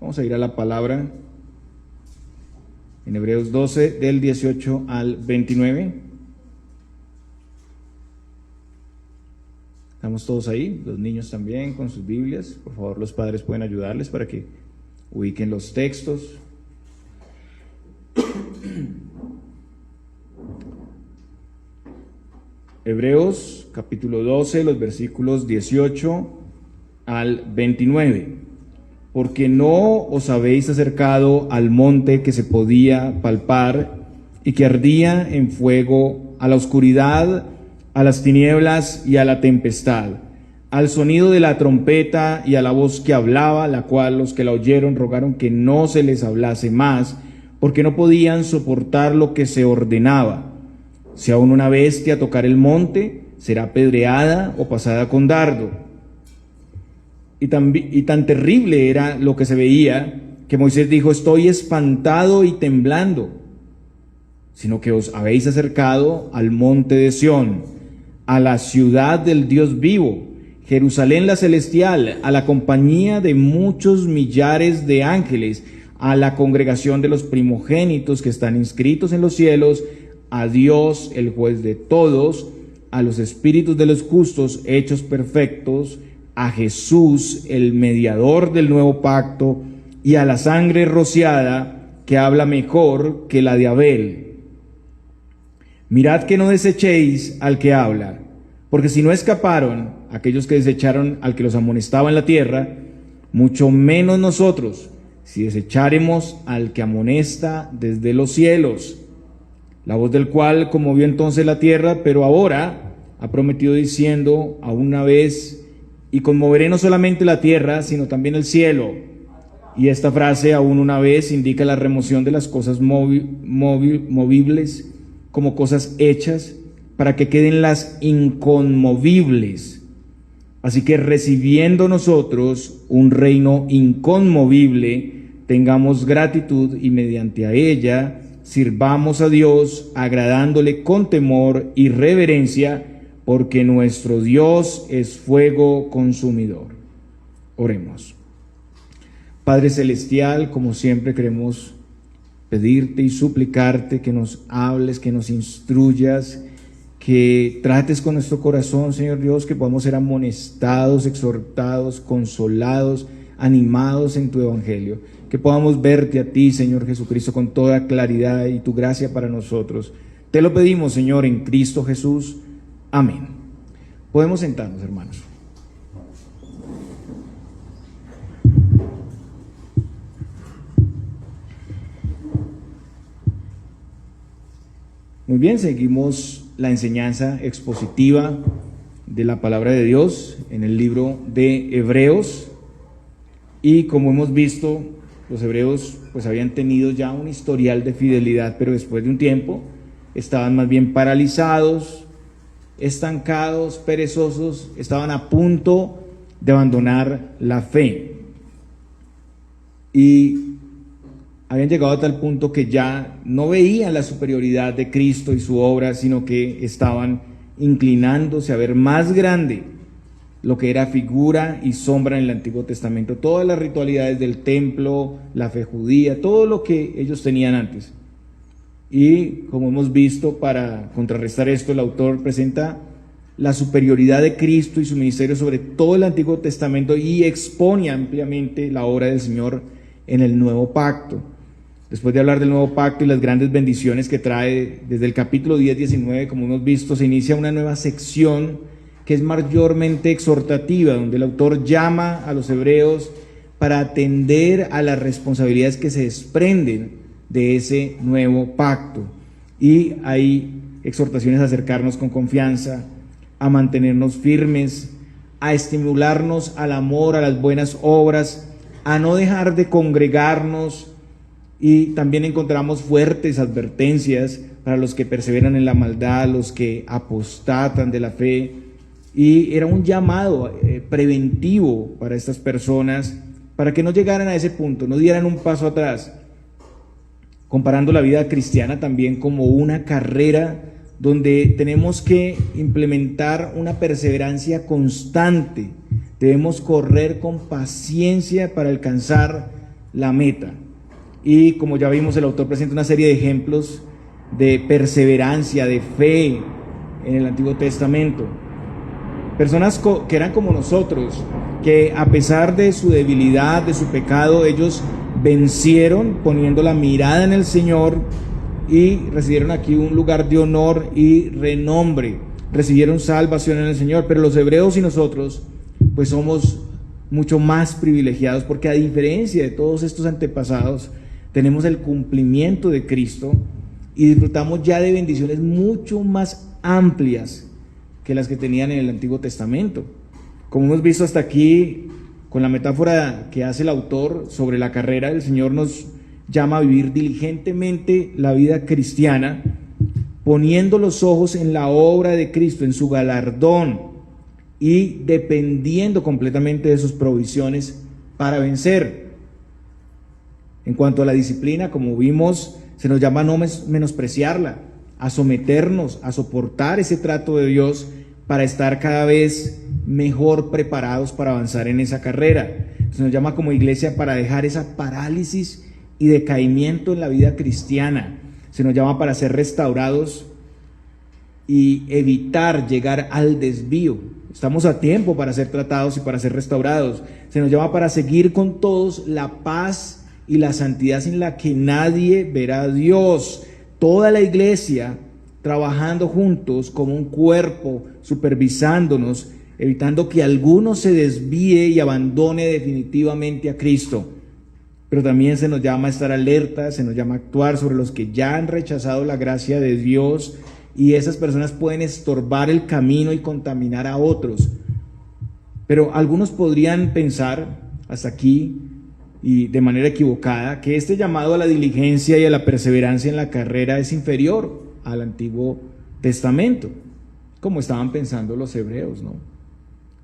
Vamos a ir a la palabra en Hebreos 12, del 18 al 29. Estamos todos ahí, los niños también con sus Biblias. Por favor, los padres pueden ayudarles para que ubiquen los textos. Hebreos capítulo 12, los versículos 18 al 29. Porque no os habéis acercado al monte que se podía palpar y que ardía en fuego, a la oscuridad, a las tinieblas y a la tempestad, al sonido de la trompeta y a la voz que hablaba, la cual los que la oyeron rogaron que no se les hablase más, porque no podían soportar lo que se ordenaba. Si aún una bestia tocar el monte, será apedreada o pasada con dardo. Y tan terrible era lo que se veía, que Moisés dijo: estoy espantado y temblando, sino que os habéis acercado al monte de Sión, a la ciudad del Dios vivo, Jerusalén la celestial, a la compañía de muchos millares de ángeles, a la congregación de los primogénitos que están inscritos en los cielos, a Dios, el juez de todos, a los espíritus de los justos hechos perfectos, a Jesús, el mediador del nuevo pacto, y a la sangre rociada, que habla mejor que la de Abel. Mirad que no desechéis al que habla, porque si no escaparon aquellos que desecharon al que los amonestaba en la tierra, mucho menos nosotros, si desecháremos al que amonesta desde los cielos, la voz del cual conmovió entonces la tierra, pero ahora ha prometido diciendo: a una vez, y conmoveré no solamente la tierra, sino también el cielo. Y esta frase, aún una vez, indica la remoción de las cosas movibles como cosas hechas, para que queden las inconmovibles. Así que recibiendo nosotros un reino inconmovible, tengamos gratitud y mediante a ella sirvamos a Dios, agradándole con temor y reverencia, porque nuestro Dios es fuego consumidor. Oremos. Padre celestial, como siempre queremos pedirte y suplicarte que nos hables, que nos instruyas, que trates con nuestro corazón, Señor Dios, que podamos ser amonestados, exhortados, consolados, animados en tu evangelio, que podamos verte a ti, Señor Jesucristo, con toda claridad y tu gracia para nosotros. Te lo pedimos, Señor, en Cristo Jesús. Amén. Podemos sentarnos, hermanos. Muy bien, seguimos la enseñanza expositiva de la palabra de Dios en el libro de Hebreos. Y como hemos visto, los hebreos pues habían tenido ya un historial de fidelidad, pero después de un tiempo estaban más bien paralizados, estancados, perezosos, estaban a punto de abandonar la fe. Y habían llegado a tal punto que ya no veían la superioridad de Cristo y su obra, sino que estaban inclinándose a ver más grande lo que era figura y sombra en el Antiguo Testamento, todas las ritualidades del templo, la fe judía, todo lo que ellos tenían antes. Y como hemos visto, para contrarrestar esto, el autor presenta la superioridad de Cristo y su ministerio sobre todo el Antiguo Testamento y expone ampliamente la obra del Señor en el Nuevo Pacto. Después de hablar del Nuevo Pacto y las grandes bendiciones que trae, desde el capítulo 10-19, como hemos visto, se inicia una nueva sección que es mayormente exhortativa, donde el autor llama a los hebreos para atender a las responsabilidades que se desprenden de ese nuevo pacto. Y hay exhortaciones a acercarnos con confianza, a mantenernos firmes, a estimularnos al amor, a las buenas obras, a no dejar de congregarnos. Y también encontramos fuertes advertencias para los que perseveran en la maldad, los que apostatan de la fe. Y era un llamado preventivo para estas personas, para que no llegaran a ese punto, no dieran un paso atrás, comparando la vida cristiana también como una carrera donde tenemos que implementar una perseverancia constante. Debemos correr con paciencia para alcanzar la meta. Y como ya vimos, el autor presenta una serie de ejemplos de perseverancia, de fe en el Antiguo Testamento. Personas que eran como nosotros, que a pesar de su debilidad, de su pecado, ellos vencieron poniendo la mirada en el Señor y recibieron aquí un lugar de honor y renombre, recibieron salvación en el Señor. Pero los hebreos y nosotros pues somos mucho más privilegiados, porque a diferencia de todos estos antepasados tenemos el cumplimiento de Cristo y disfrutamos ya de bendiciones mucho más amplias que las que tenían en el Antiguo Testamento. Como hemos visto hasta aquí, con la metáfora que hace el autor sobre la carrera, el Señor nos llama a vivir diligentemente la vida cristiana, poniendo los ojos en la obra de Cristo, en su galardón, y dependiendo completamente de sus provisiones para vencer. En cuanto a la disciplina, como vimos, se nos llama a no menospreciarla, a someternos, a soportar ese trato de Dios para estar cada vez mejor preparados para avanzar en esa carrera. Se nos llama como iglesia para dejar esa parálisis y decaimiento en la vida cristiana. Se nos llama para ser restaurados y evitar llegar al desvío. Estamos a tiempo para ser tratados y para ser restaurados. Se nos llama para seguir con todos la paz y la santidad sin la que nadie verá a Dios. Toda la iglesia trabajando juntos como un cuerpo, supervisándonos, evitando que alguno se desvíe y abandone definitivamente a Cristo. Pero también se nos llama a estar alerta, se nos llama a actuar sobre los que ya han rechazado la gracia de Dios, y esas personas pueden estorbar el camino y contaminar a otros. Pero algunos podrían pensar hasta aquí, y de manera equivocada, que este llamado a la diligencia y a la perseverancia en la carrera es inferior al Antiguo Testamento, como estaban pensando los hebreos, ¿no?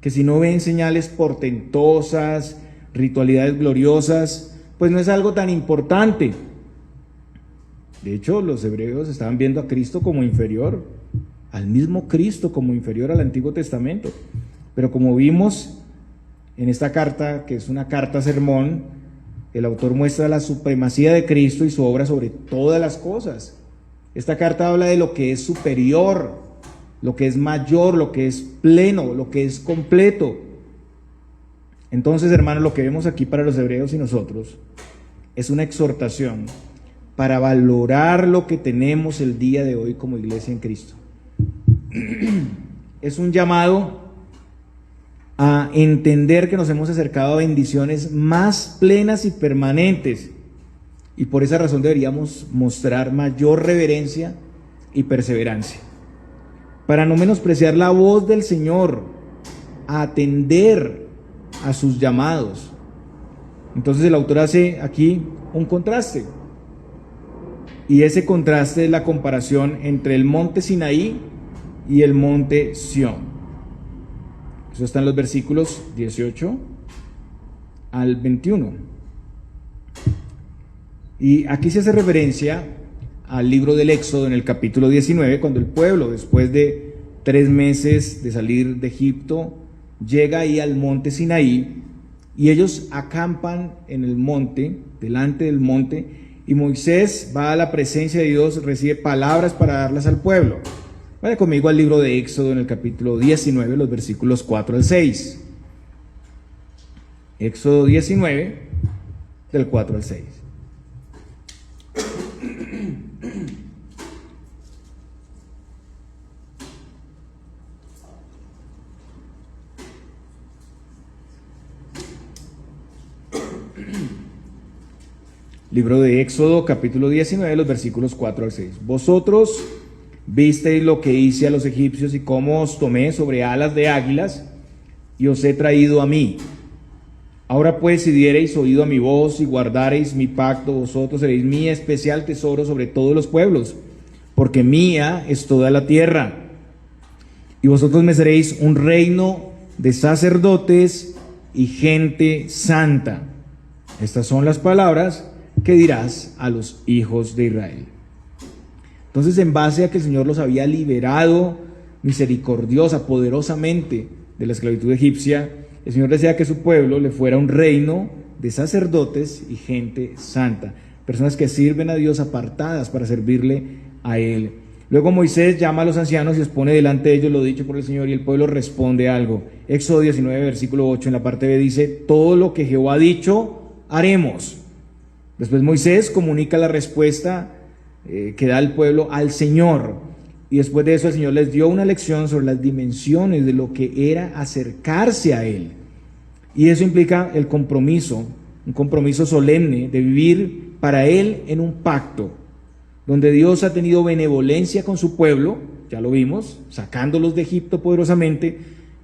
Que si no ven señales portentosas, ritualidades gloriosas, pues no es algo tan importante. De hecho, los hebreos estaban viendo a Cristo como inferior, al mismo Cristo como inferior al Antiguo Testamento. Pero como vimos en esta carta, que es una carta sermón, el autor muestra la supremacía de Cristo y su obra sobre todas las cosas. Esta carta habla de lo que es superior, lo que es mayor, lo que es pleno, lo que es completo. Entonces, hermanos, lo que vemos aquí para los hebreos y nosotros es una exhortación para valorar lo que tenemos el día de hoy como iglesia en Cristo. Es un llamado a entender que nos hemos acercado a bendiciones más plenas y permanentes, y por esa razón deberíamos mostrar mayor reverencia y perseverancia, para no menospreciar la voz del Señor, a atender a sus llamados. Entonces el autor hace aquí un contraste, y ese contraste es la comparación entre el monte Sinaí y el monte Sión. Eso está en los versículos 18 al 21. Y aquí se hace referencia al libro del Éxodo en el capítulo 19, cuando el pueblo, después de 3 meses de salir de Egipto, llega ahí al monte Sinaí, y ellos acampan en el monte, delante del monte, y Moisés va a la presencia de Dios, recibe palabras para darlas al pueblo. Vaya conmigo al libro de Éxodo en el capítulo 19, los versículos 4 al 6. Éxodo 19, del 4 al 6. Libro de Éxodo, capítulo 19, los versículos 4 al 6. Vosotros visteis lo que hice a los egipcios y cómo os tomé sobre alas de águilas y os he traído a mí. Ahora pues, si diereis oído a mi voz y guardareis mi pacto, vosotros seréis mi especial tesoro sobre todos los pueblos, porque mía es toda la tierra. Y vosotros me seréis un reino de sacerdotes y gente santa. Estas son las palabras que dirás a los hijos de Israel. Entonces, en base a que el Señor los había liberado misericordiosa, poderosamente de la esclavitud egipcia, el Señor desea que su pueblo le fuera un reino de sacerdotes y gente santa, personas que sirven a Dios, apartadas para servirle a Él. Luego Moisés llama a los ancianos y expone delante de ellos lo dicho por el Señor, y el pueblo responde algo. Éxodo 19, versículo 8, en la parte B dice: todo lo que Jehová ha dicho, haremos. Después Moisés comunica la respuesta que da el pueblo al Señor, y después de eso el Señor les dio una lección sobre las dimensiones de lo que era acercarse a Él. Y eso implica el compromiso, un compromiso solemne de vivir para Él en un pacto, donde Dios ha tenido benevolencia con su pueblo, ya lo vimos, sacándolos de Egipto poderosamente,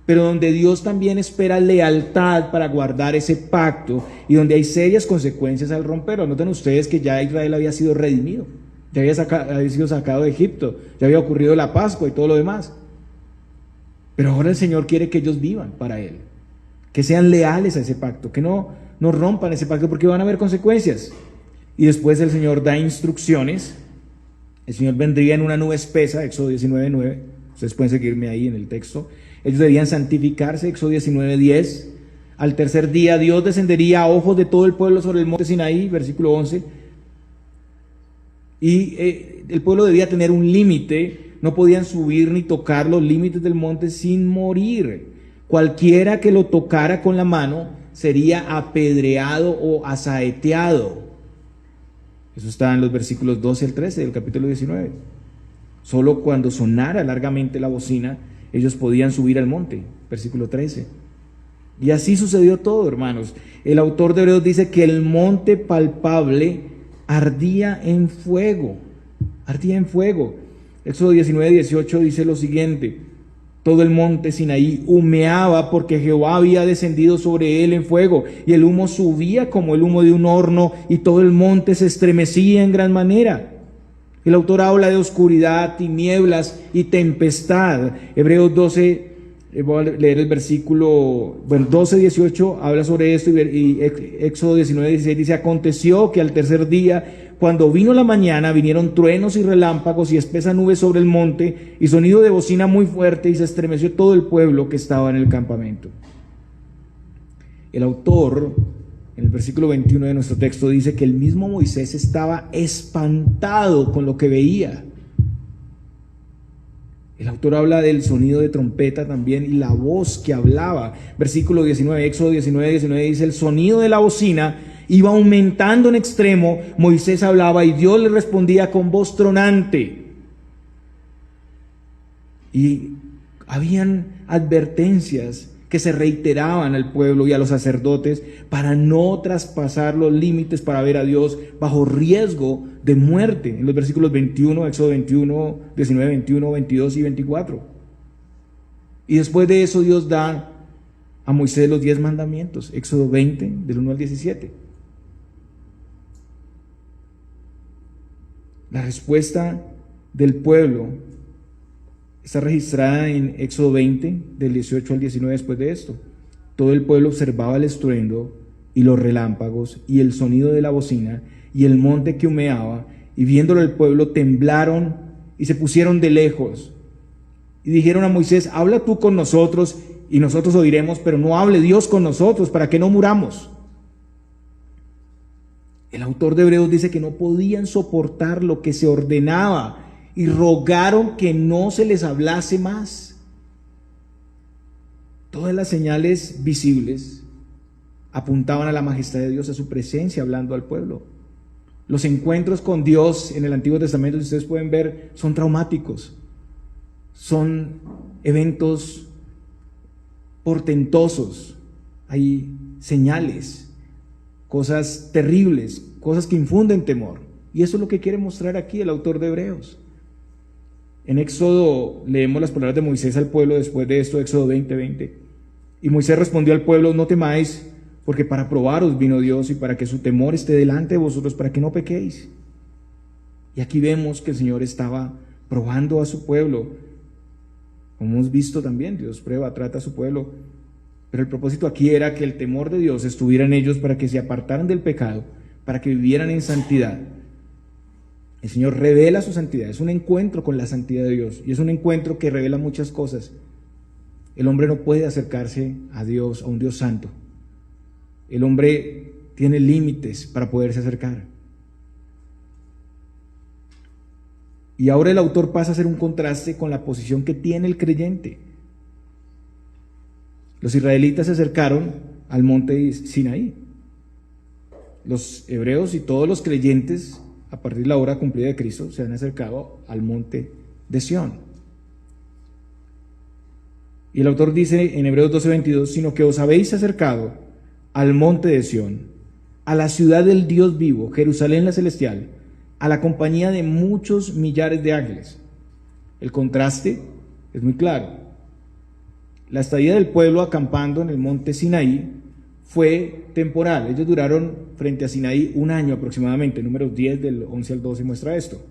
pero donde Dios también espera lealtad para guardar ese pacto, y donde hay serias consecuencias al romperlo. Noten ustedes que ya Israel había sido redimido, ya había sido sacado de Egipto, ya había ocurrido la Pascua y todo lo demás. Pero ahora el Señor quiere que ellos vivan para Él, que sean leales a ese pacto, que no rompan ese pacto, porque van a haber consecuencias. Y después el Señor da instrucciones. El Señor vendría en una nube espesa, Éxodo 19:9, ustedes pueden seguirme ahí en el texto. Ellos debían santificarse, Éxodo 19:10. Al tercer día Dios descendería a ojos de todo el pueblo sobre el monte Sinaí, versículo 11. Y el pueblo debía tener un límite, no podían subir ni tocar los límites del monte sin morir. Cualquiera que lo tocara con la mano sería apedreado o asaeteado. Eso está en los versículos 12 al 13 del capítulo 19. Solo cuando sonara largamente la bocina, ellos podían subir al monte, versículo 13. Y así sucedió todo, hermanos. El autor de Hebreos dice que el monte palpable ardía en fuego. Ardía en fuego. Éxodo 19:18 dice lo siguiente: todo el monte Sinaí humeaba porque Jehová había descendido sobre él en fuego, y el humo subía como el humo de un horno, y todo el monte se estremecía en gran manera. El autor habla de oscuridad, tinieblas y tempestad. Hebreos 12, voy a leer el versículo 12:18, habla sobre esto, y Éxodo 19:16 dice: aconteció que al tercer día, cuando vino la mañana, vinieron truenos y relámpagos y espesa nube sobre el monte, y sonido de bocina muy fuerte, y se estremeció todo el pueblo que estaba en el campamento. El autor, en el versículo 21 de nuestro texto, dice que el mismo Moisés estaba espantado con lo que veía. El autor habla del sonido de trompeta también y la voz que hablaba. Versículo 19, Éxodo 19:19 dice: el sonido de la bocina iba aumentando en extremo, Moisés hablaba y Dios le respondía con voz tronante. Y habían advertencias que se reiteraban al pueblo y a los sacerdotes para no traspasar los límites para ver a Dios bajo riesgo de muerte. En los versículos 21, Éxodo 21, 19, 21, 22 y 24. Y después de eso Dios da a Moisés los 10 mandamientos, Éxodo 20, del 1 al 17. La respuesta del pueblo está registrada en Éxodo 20, del 18 al 19 después de esto. Todo el pueblo observaba el estruendo y los relámpagos y el sonido de la bocina y el monte que humeaba, y viéndolo el pueblo temblaron y se pusieron de lejos. Y dijeron a Moisés: habla tú con nosotros y nosotros oiremos, pero no hable Dios con nosotros para que no muramos. El autor de Hebreos dice que no podían soportar lo que se ordenaba y rogaron que no se les hablase más. Todas las señales visibles apuntaban a la majestad de Dios, a su presencia hablando al pueblo. Los encuentros con Dios en el Antiguo Testamento, si ustedes pueden ver, son traumáticos. Son eventos portentosos. Hay señales, cosas terribles, cosas que infunden temor. Y eso es lo que quiere mostrar aquí el autor de Hebreos. En Éxodo leemos las palabras de Moisés al pueblo después de esto, Éxodo 20:20. Y Moisés respondió al pueblo: no temáis, porque para probaros vino Dios, y para que su temor esté delante de vosotros, para que no pequéis. Y aquí vemos que el Señor estaba probando a su pueblo. Como hemos visto también, Dios prueba, trata a su pueblo. Pero el propósito aquí era que el temor de Dios estuviera en ellos para que se apartaran del pecado, para que vivieran en santidad. El Señor revela su santidad, es un encuentro con la santidad de Dios, y es un encuentro que revela muchas cosas. El hombre no puede acercarse a Dios, a un Dios santo. El hombre tiene límites para poderse acercar. Y ahora el autor pasa a hacer un contraste con la posición que tiene el creyente. Los israelitas se acercaron al monte Sinaí. Los hebreos y todos los creyentes, a partir de la hora cumplida de Cristo, se han acercado al monte de Sión. Y el autor dice en Hebreos 12:22, sino que os habéis acercado al monte de Sión, a la ciudad del Dios vivo, Jerusalén la celestial, a la compañía de muchos millares de ángeles. El contraste es muy claro. La estadía del pueblo acampando en el monte Sinaí fue temporal. Ellos duraron frente a Sinaí un año aproximadamente. Números 10 del 11 al 12 muestra esto.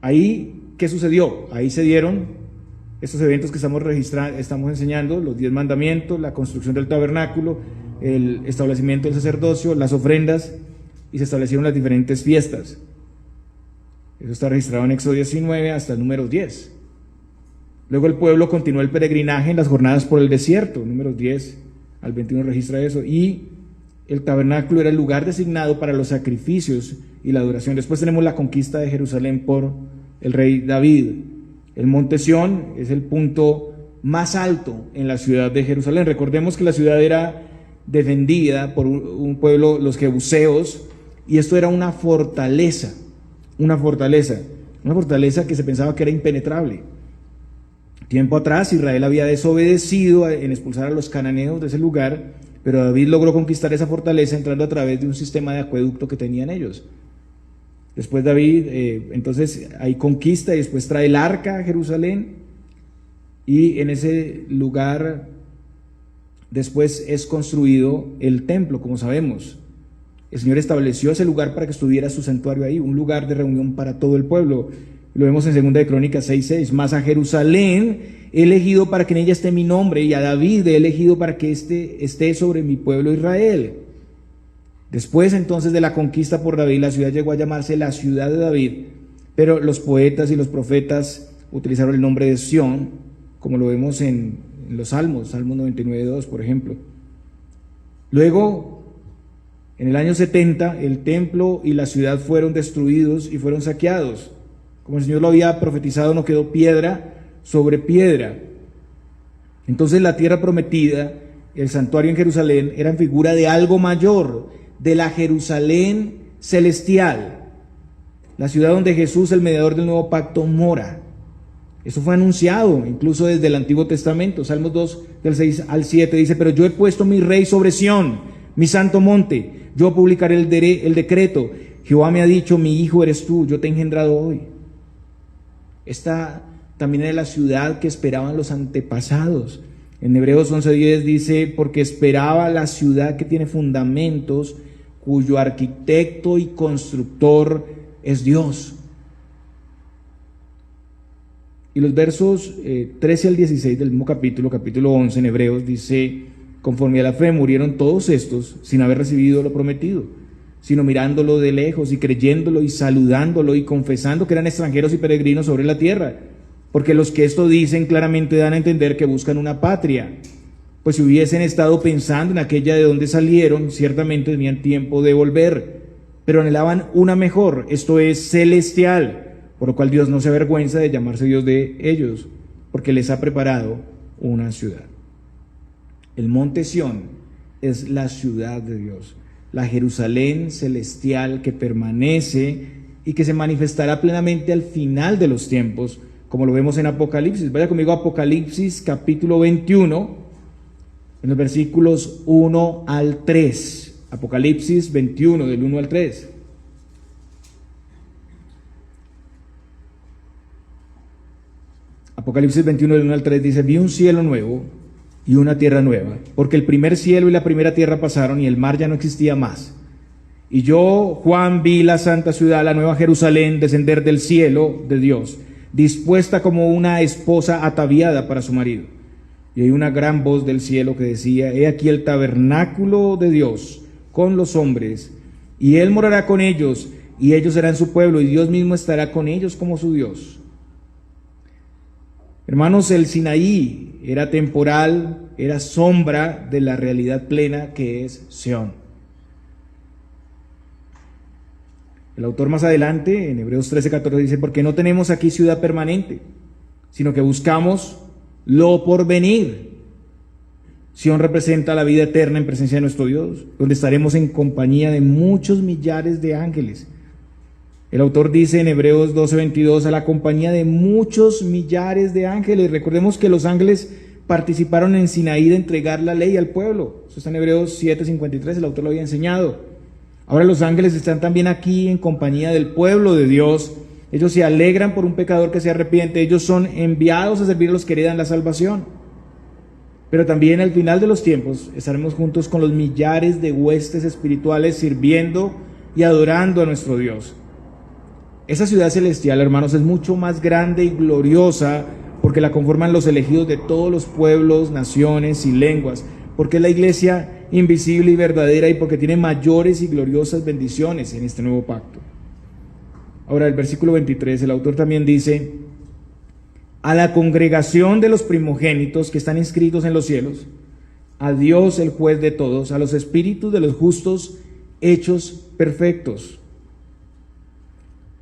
Ahí, ¿qué sucedió? Ahí se dieron estos eventos que estamos enseñando, los 10 mandamientos, la construcción del tabernáculo, el establecimiento del sacerdocio, las ofrendas, y se establecieron las diferentes fiestas. Eso está registrado en Éxodo 19 hasta el número 10. Luego el pueblo continuó el peregrinaje en las jornadas por el desierto, números 10 al 21 registra eso, y el tabernáculo era el lugar designado para los sacrificios y la adoración. Después tenemos la conquista de Jerusalén por el rey David. El monte Sión es el punto más alto en la ciudad de Jerusalén. Recordemos que la ciudad era defendida por un pueblo, los jebuseos, y esto era una fortaleza que se pensaba que era impenetrable. Tiempo atrás Israel había desobedecido en expulsar a los cananeos de ese lugar, pero David logró conquistar esa fortaleza entrando a través de un sistema de acueducto que tenían ellos. Después David, entonces hay conquista y después trae el arca a Jerusalén, y en ese lugar después es construido el templo, como sabemos. El Señor estableció ese lugar para que estuviera su santuario ahí, un lugar de reunión para todo el pueblo. Lo vemos en 2 de Crónicas 6:6. Mas a Jerusalén he elegido para que en ella esté mi nombre, y a David he elegido para que esté sobre mi pueblo Israel. Después entonces de la conquista por David, la ciudad llegó a llamarse la ciudad de David, pero los poetas y los profetas utilizaron el nombre de Sión, como lo vemos en los Salmos, Salmo 99:2, por ejemplo. Luego, en el año 70, el templo y la ciudad fueron destruidos y fueron saqueados. Como el Señor lo había profetizado, no quedó piedra sobre piedra. Entonces la tierra prometida, el santuario en Jerusalén, eran figura de algo mayor, de la Jerusalén celestial, la ciudad donde Jesús, el mediador del nuevo pacto, mora. Eso fue anunciado incluso desde el Antiguo Testamento. Salmos 2, del 6 al 7 dice: pero yo he puesto mi rey sobre Sión, mi santo monte, yo publicaré el decreto. Jehová me ha dicho: mi hijo eres tú, yo te he engendrado hoy. Esta también era la ciudad que esperaban los antepasados. En Hebreos 11:10 dice: porque esperaba la ciudad que tiene fundamentos, cuyo arquitecto y constructor es Dios. Y los versos 13 al 16 del mismo capítulo 11 en Hebreos, dice: conforme a la fe murieron todos estos sin haber recibido lo prometido, sino mirándolo de lejos y creyéndolo y saludándolo y confesando que eran extranjeros y peregrinos sobre la tierra. Porque los que esto dicen claramente dan a entender que buscan una patria. Pues si hubiesen estado pensando en aquella de donde salieron, ciertamente tenían tiempo de volver, pero anhelaban una mejor, esto es celestial, por lo cual Dios no se avergüenza de llamarse Dios de ellos, porque les ha preparado una ciudad. El monte Sión es la ciudad de Dios, la Jerusalén celestial que permanece y que se manifestará plenamente al final de los tiempos, como lo vemos en Apocalipsis. Vaya conmigo a Apocalipsis capítulo 21, en los versículos 1 al 3. Apocalipsis 21, del 1 al 3. Apocalipsis 21, del 1 al 3 dice: vi un cielo nuevo y una tierra nueva, porque el primer cielo y la primera tierra pasaron y el mar ya no existía más. Y yo, Juan, vi la santa ciudad, la nueva Jerusalén, descender del cielo de Dios, dispuesta como una esposa ataviada para su marido. Y hay una gran voz del cielo que decía: he aquí el tabernáculo de Dios con los hombres, y Él morará con ellos, y ellos serán su pueblo, y Dios mismo estará con ellos como su Dios. Hermanos, el Sinaí era temporal, era sombra de la realidad plena que es Sión. El autor más adelante, en Hebreos 13:14, dice, porque no tenemos aquí ciudad permanente, sino que buscamos lo por venir. Sion representa la vida eterna en presencia de nuestro Dios, donde estaremos en compañía de muchos millares de ángeles. El autor dice en Hebreos 12:22, a la compañía de muchos millares de ángeles. Recordemos que los ángeles participaron en Sinaí de entregar la ley al pueblo. Eso está en Hebreos 7:53, el autor lo había enseñado. Ahora los ángeles están también aquí en compañía del pueblo de Dios. Ellos se alegran por un pecador que se arrepiente. Ellos son enviados a servir a los que heredan la salvación. Pero también al final de los tiempos estaremos juntos con los millares de huestes espirituales sirviendo y adorando a nuestro Dios. Esa ciudad celestial, hermanos, es mucho más grande y gloriosa porque la conforman los elegidos de todos los pueblos, naciones y lenguas, porque es la iglesia invisible y verdadera y porque tiene mayores y gloriosas bendiciones en este nuevo pacto. Ahora, el versículo 23, el autor también dice, a la congregación de los primogénitos que están inscritos en los cielos, a Dios el juez de todos, a los espíritus de los justos hechos perfectos.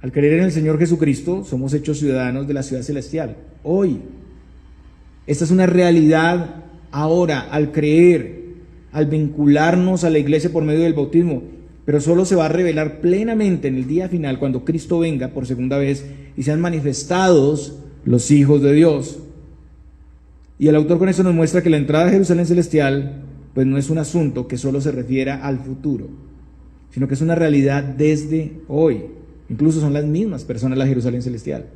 Al creer en el Señor Jesucristo, somos hechos ciudadanos de la ciudad celestial. Hoy, esta es una realidad ahora, al creer, al vincularnos a la iglesia por medio del bautismo, pero solo se va a revelar plenamente en el día final, cuando Cristo venga por segunda vez y sean manifestados los hijos de Dios. Y el autor con eso nos muestra que la entrada a Jerusalén celestial, pues no es un asunto que solo se refiera al futuro, sino que es una realidad desde hoy. Incluso son las mismas personas la Jerusalén celestial.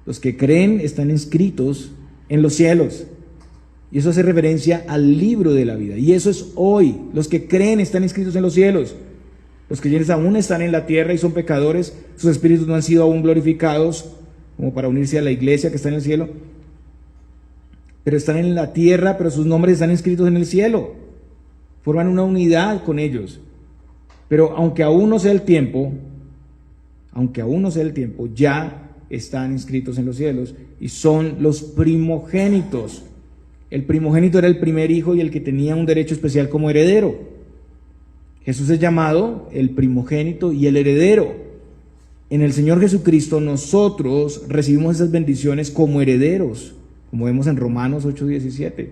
Los que creen están inscritos en los cielos. Y eso hace referencia al libro de la vida. Y eso es hoy. Los que creen están inscritos en los cielos. Los creyentes aún están en la tierra y son pecadores. Sus espíritus no han sido aún glorificados como para unirse a la iglesia que está en el cielo. Pero están en la tierra, pero sus nombres están inscritos en el cielo. Forman una unidad con ellos. Pero aunque aún no sea el tiempo, ya están inscritos en los cielos y son los primogénitos. El primogénito era el primer hijo y el que tenía un derecho especial como heredero. Jesús es llamado el primogénito y el heredero. En el Señor Jesucristo nosotros recibimos esas bendiciones como herederos, como vemos en Romanos 8:17.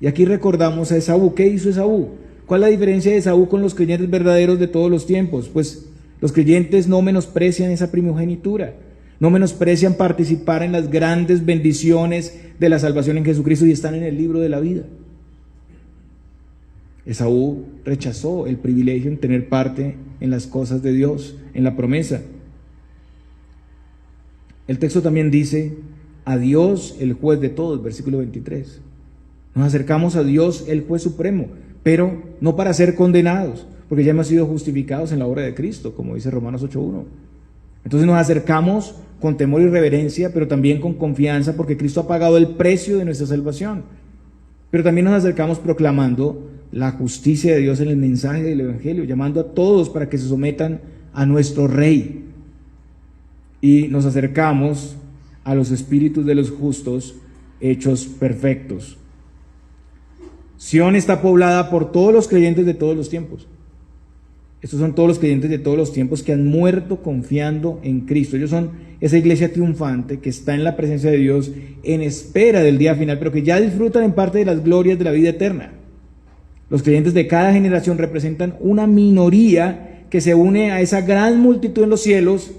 Y aquí recordamos a Esaú. ¿Qué hizo Esaú? ¿Cuál es la diferencia de Esaú con los creyentes verdaderos de todos los tiempos? Pues los creyentes no menosprecian esa primogenitura, no menosprecian participar en las grandes bendiciones de la salvación en Jesucristo y están en el libro de la vida. Esaú rechazó el privilegio en tener parte en las cosas de Dios, en la promesa. El texto también dice, a Dios el juez de todos, versículo 23. Nos acercamos a Dios el juez supremo, pero no para ser condenados, porque ya hemos sido justificados en la obra de Cristo, como dice Romanos 8:1. Entonces nos acercamos con temor y reverencia, pero también con confianza, porque Cristo ha pagado el precio de nuestra salvación. Pero también nos acercamos proclamando la justicia de Dios en el mensaje del Evangelio, llamando a todos para que se sometan a nuestro Rey. Y nos acercamos a los espíritus de los justos hechos perfectos. Sion está poblada por todos los creyentes de todos los tiempos. Estos son todos los creyentes de todos los tiempos que han muerto confiando en Cristo. Ellos son esa iglesia triunfante que está en la presencia de Dios en espera del día final, pero que ya disfrutan en parte de las glorias de la vida eterna. Los creyentes de cada generación representan una minoría que se une a esa gran multitud en los cielos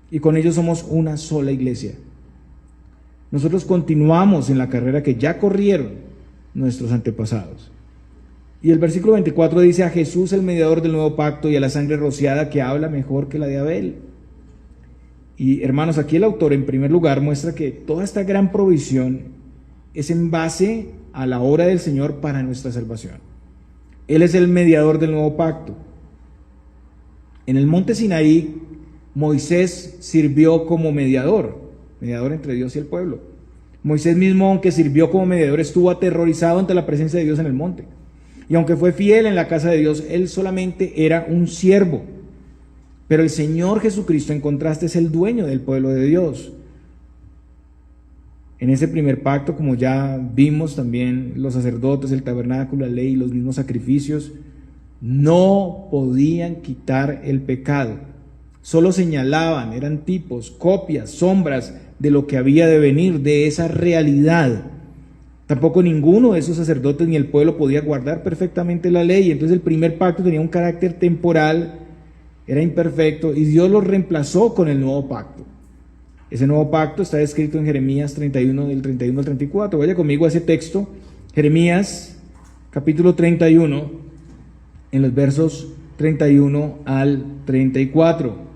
y con ellos somos una sola iglesia. Nosotros continuamos en la carrera que ya corrieron nuestros antepasados. Y el versículo 24 dice, a Jesús el mediador del nuevo pacto y a la sangre rociada que habla mejor que la de Abel. Y hermanos, aquí el autor en primer lugar muestra que toda esta gran provisión es en base a la obra del Señor para nuestra salvación. Él es el mediador del nuevo pacto. En el monte Sinaí, Moisés sirvió como mediador entre Dios y el pueblo. Moisés mismo, aunque sirvió como mediador, estuvo aterrorizado ante la presencia de Dios en el monte. Y aunque fue fiel en la casa de Dios, él solamente era un siervo. Pero el Señor Jesucristo, en contraste, es el dueño del pueblo de Dios. En ese primer pacto, como ya vimos también, los sacerdotes, el tabernáculo, la ley, los mismos sacrificios, no podían quitar el pecado. Solo señalaban, eran tipos, copias, sombras de lo que había de venir, de esa realidad. Tampoco ninguno de esos sacerdotes ni el pueblo podía guardar perfectamente la ley. Entonces el primer pacto tenía un carácter temporal, era imperfecto, y Dios lo reemplazó con el nuevo pacto. Ese nuevo pacto está escrito en Jeremías 31, del 31 al 34. Vaya conmigo a ese texto, Jeremías capítulo 31, en los versos 31 al 34.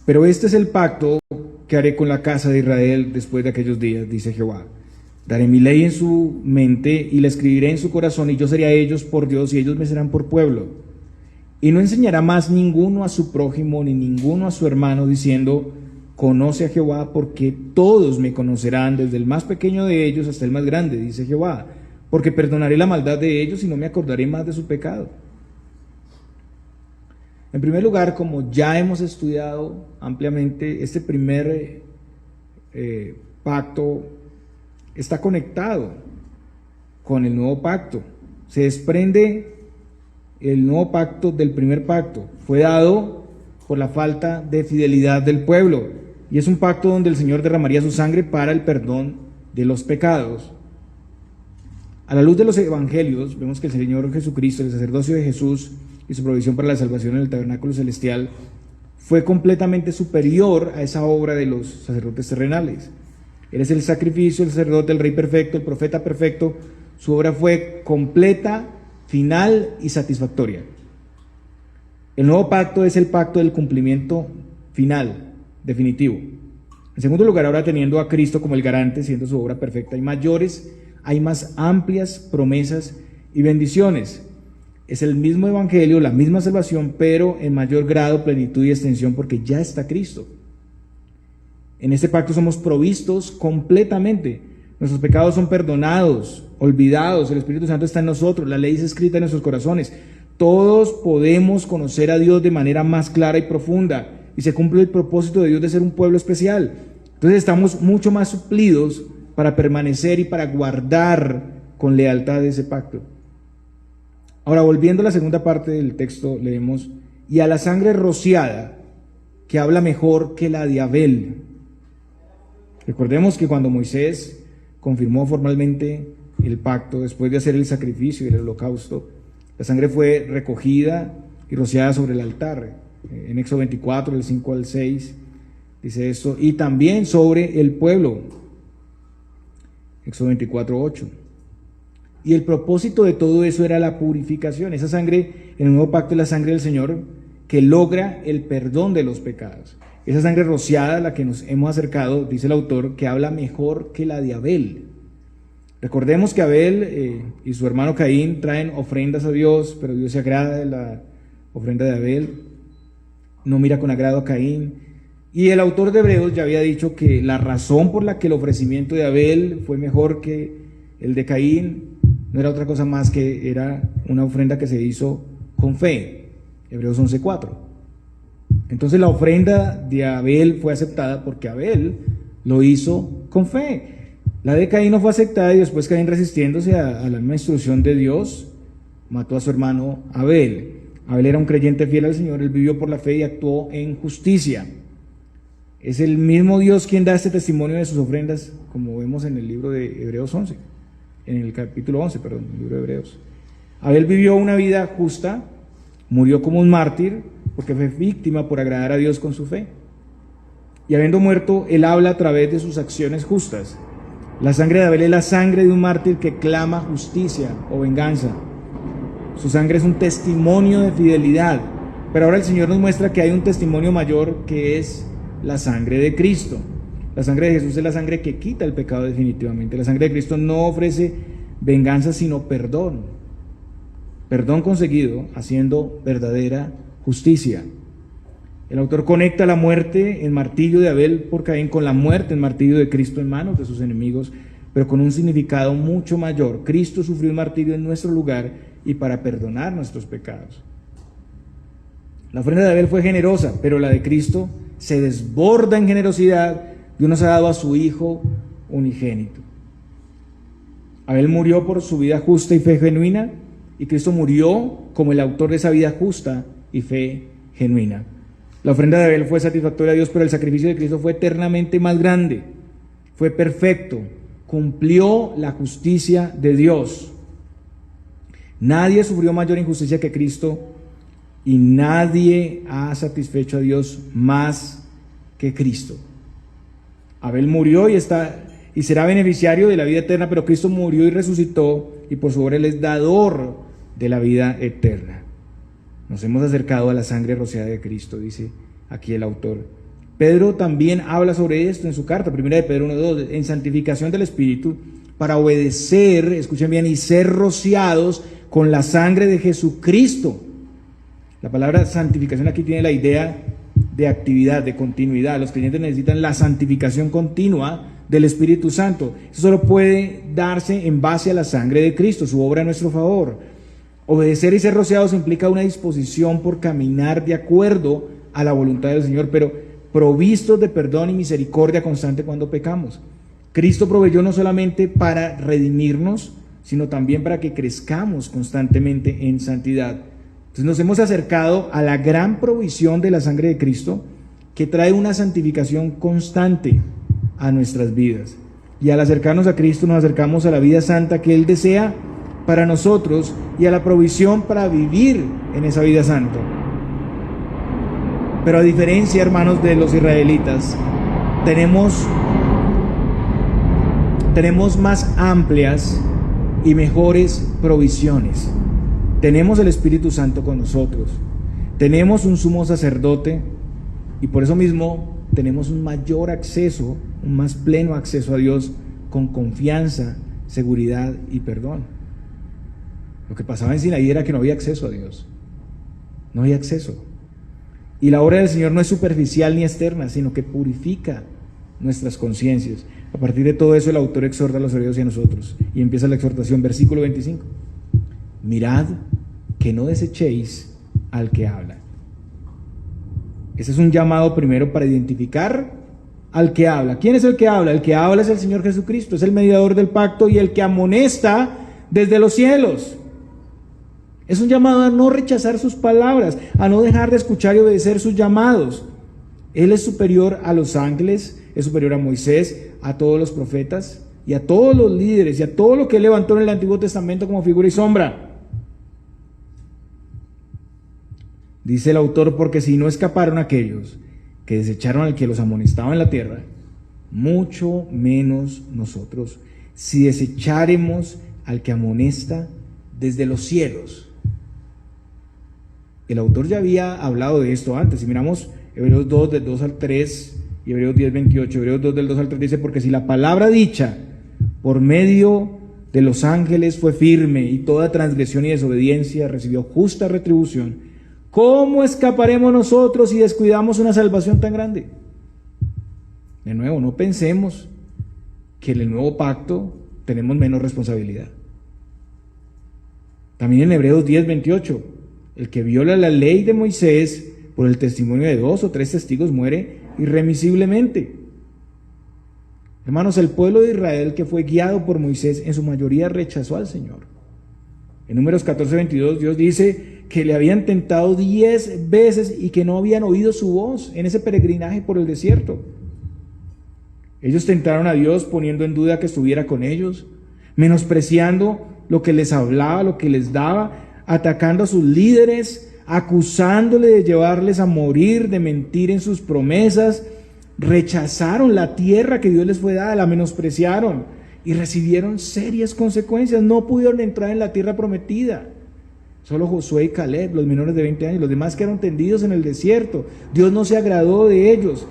Pero este es el pacto que haré con la casa de Israel después de aquellos días, dice Jehová. Daré mi ley en su mente y la escribiré en su corazón, y yo seré a ellos por Dios y ellos me serán por pueblo. Y no enseñará más ninguno a su prójimo ni ninguno a su hermano diciendo, conoce a Jehová, porque todos me conocerán, desde el más pequeño de ellos hasta el más grande, dice Jehová, porque perdonaré la maldad de ellos y no me acordaré más de su pecado. En primer lugar, como ya hemos estudiado ampliamente, este primer pacto está conectado con el nuevo pacto. Se desprende el nuevo pacto del primer pacto. Fue dado por la falta de fidelidad del pueblo. Y es un pacto donde el Señor derramaría su sangre para el perdón de los pecados. A la luz de los evangelios, vemos que el Señor Jesucristo, el sacerdocio de Jesús y su provisión para la salvación en el tabernáculo celestial, fue completamente superior a esa obra de los sacerdotes terrenales. Él es el sacrificio, el sacerdote, el rey perfecto, el profeta perfecto. Su obra fue completa, final y satisfactoria. El nuevo pacto es el pacto del cumplimiento final, definitivo. En segundo lugar, ahora teniendo a Cristo como el garante, siendo su obra perfecta, hay más amplias promesas y bendiciones. Es el mismo evangelio, la misma salvación, pero en mayor grado, plenitud y extensión, porque ya está Cristo. En este pacto somos provistos completamente. Nuestros pecados son perdonados, olvidados, el Espíritu Santo está en nosotros, la ley es escrita en nuestros corazones. Todos podemos conocer a Dios de manera más clara y profunda, y se cumple el propósito de Dios de ser un pueblo especial. Entonces estamos mucho más suplidos para permanecer y para guardar con lealtad ese pacto. Ahora, volviendo a la segunda parte del texto, leemos, y a la sangre rociada, que habla mejor que la de Abel. Recordemos que cuando Moisés confirmó formalmente el pacto, después de hacer el sacrificio y el holocausto, la sangre fue recogida y rociada sobre el altar. En Éxodo 24, del 5 al 6, dice esto, y también sobre el pueblo. Éxodo 24, 8. Y el propósito de todo eso era la purificación. Esa sangre en el nuevo pacto es la sangre del Señor que logra el perdón de los pecados. Esa sangre rociada a la que nos hemos acercado, dice el autor, que habla mejor que la de Abel. Recordemos que Abel y su hermano Caín traen ofrendas a Dios, pero Dios se agrada de la ofrenda de Abel, no mira con agrado a Caín. Y el autor de Hebreos ya había dicho que la razón por la que el ofrecimiento de Abel fue mejor que el de Caín no era otra cosa más que era una ofrenda que se hizo con fe. Hebreos 11:4. Entonces la ofrenda de Abel fue aceptada porque Abel lo hizo con fe. La de Caín no fue aceptada y después Caín, resistiéndose a la misma instrucción de Dios, mató a su hermano Abel. Abel era un creyente fiel al Señor, él vivió por la fe y actuó en justicia. Es el mismo Dios quien da este testimonio de sus ofrendas, como vemos en el libro de Hebreos 11, en el capítulo 11, perdón, el libro de Hebreos. Abel vivió una vida justa, murió como un mártir, porque fue víctima por agradar a Dios con su fe. Y habiendo muerto, él habla a través de sus acciones justas. La sangre de Abel es la sangre de un mártir que clama justicia o venganza. Su sangre es un testimonio de fidelidad. Pero ahora el Señor nos muestra que hay un testimonio mayor, que es la sangre de Cristo. La sangre de Jesús es la sangre que quita el pecado definitivamente. La sangre de Cristo no ofrece venganza, sino perdón. Perdón conseguido haciendo verdadera justicia. El autor conecta la muerte en martillo de Abel por Caín con la muerte en martillo de Cristo en manos de sus enemigos, pero con un significado mucho mayor. Cristo sufrió el martirio en nuestro lugar y para perdonar nuestros pecados. La ofrenda de Abel fue generosa, pero la de Cristo se desborda en generosidad. Dios nos ha dado a su Hijo unigénito. Abel murió por su vida justa y fe genuina, y Cristo murió como el autor de esa vida justa y fe genuina. La ofrenda de Abel fue satisfactoria a Dios, pero el sacrificio de Cristo fue eternamente más grande, fue perfecto, cumplió la justicia de Dios. Nadie sufrió mayor injusticia que Cristo, y nadie ha satisfecho a Dios más que Cristo. Abel murió y será beneficiario de la vida eterna, pero Cristo murió y resucitó, y por su obra Él es dador de la vida eterna. Nos hemos acercado a la sangre rociada de Cristo, dice aquí el autor. Pedro también habla sobre esto en su carta, 1 de Pedro 1:2, en santificación del Espíritu, para obedecer, escuchen bien, y ser rociados con la sangre de Jesucristo. La palabra santificación aquí tiene la idea de actividad, de continuidad. Los creyentes necesitan la santificación continua del Espíritu Santo. Eso solo puede darse en base a la sangre de Cristo, su obra a nuestro favor. Obedecer y ser rociados implica una disposición por caminar de acuerdo a la voluntad del Señor, pero provistos de perdón y misericordia constante cuando pecamos. Cristo proveyó no solamente para redimirnos, sino también para que crezcamos constantemente en santidad. Entonces nos hemos acercado a la gran provisión de la sangre de Cristo, que trae una santificación constante a nuestras vidas. Y al acercarnos a Cristo nos acercamos a la vida santa que Él desea para nosotros y a la provisión para vivir en esa vida santa. Pero a diferencia, hermanos, de los israelitas, tenemos más amplias y mejores provisiones. Tenemos el Espíritu Santo con nosotros, tenemos un sumo sacerdote, y por eso mismo tenemos un mayor acceso, un más pleno acceso a Dios, con confianza, seguridad y perdón. Lo que pasaba en Sinaí era que no había acceso a Dios, no había acceso. Y la obra del Señor no es superficial ni externa, sino que purifica nuestras conciencias. A partir de todo eso, el autor exhorta a los hebreos y a nosotros, y empieza la exhortación, versículo 25. Mirad que no desechéis al que habla. Ese es un llamado primero para identificar al que habla. ¿Quién es el que habla? El que habla es el Señor Jesucristo, es el mediador del pacto y el que amonesta desde los cielos. Es un llamado a no rechazar sus palabras, a no dejar de escuchar y obedecer sus llamados. Él es superior a los ángeles, es superior a Moisés, a todos los profetas y a todos los líderes y a todo lo que él levantó en el Antiguo Testamento como figura y sombra. Dice el autor, porque si no escaparon aquellos que desecharon al que los amonestaba en la tierra, mucho menos nosotros, si desecharemos al que amonesta desde los cielos. El autor ya había hablado de esto antes. Si miramos Hebreos 2, del 2 al 3, y Hebreos 10, 28, Hebreos 2, del 2 al 3, dice, porque si la palabra dicha por medio de los ángeles fue firme, y toda transgresión y desobediencia recibió justa retribución, ¿cómo escaparemos nosotros si descuidamos una salvación tan grande? De nuevo, no pensemos que en el nuevo pacto tenemos menos responsabilidad. También en Hebreos 10, 28, el que viola la ley de Moisés por el testimonio de 2 o 3 testigos muere irremisiblemente. Hermanos, el pueblo de Israel que fue guiado por Moisés en su mayoría rechazó al Señor. En Números 14, 22, Dios dice que le habían tentado 10 veces y que no habían oído su voz en ese peregrinaje por el desierto. Ellos tentaron a Dios poniendo en duda que estuviera con ellos, menospreciando lo que les hablaba, lo que les daba, atacando a sus líderes, acusándole de llevarles a morir, de mentir en sus promesas. Rechazaron la tierra que Dios les fue dada, la menospreciaron y recibieron serias consecuencias. No pudieron entrar en la tierra prometida. Solo Josué y Caleb, los menores de 20 años, los demás quedaron tendidos en el desierto. Dios no se agradó de ellos.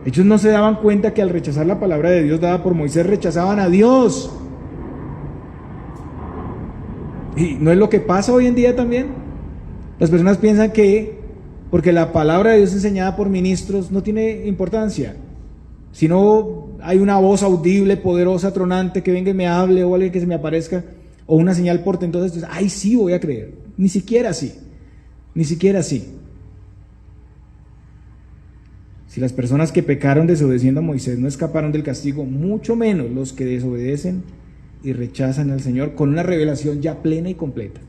Ellos no se daban cuenta que al rechazar la palabra de Dios dada por Moisés, rechazaban a Dios. ¿Y no es lo que pasa hoy en día también? Las personas piensan que porque la palabra de Dios enseñada por ministros no tiene importancia. Si no hay una voz audible, poderosa, tronante, que venga y me hable, o alguien que se me aparezca, o una señal portentosa, entonces, ay, sí voy a creer. Ni siquiera así. Ni siquiera así. Si las personas que pecaron desobedeciendo a Moisés no escaparon del castigo, mucho menos los que desobedecen y rechazan al Señor con una revelación ya plena y completa.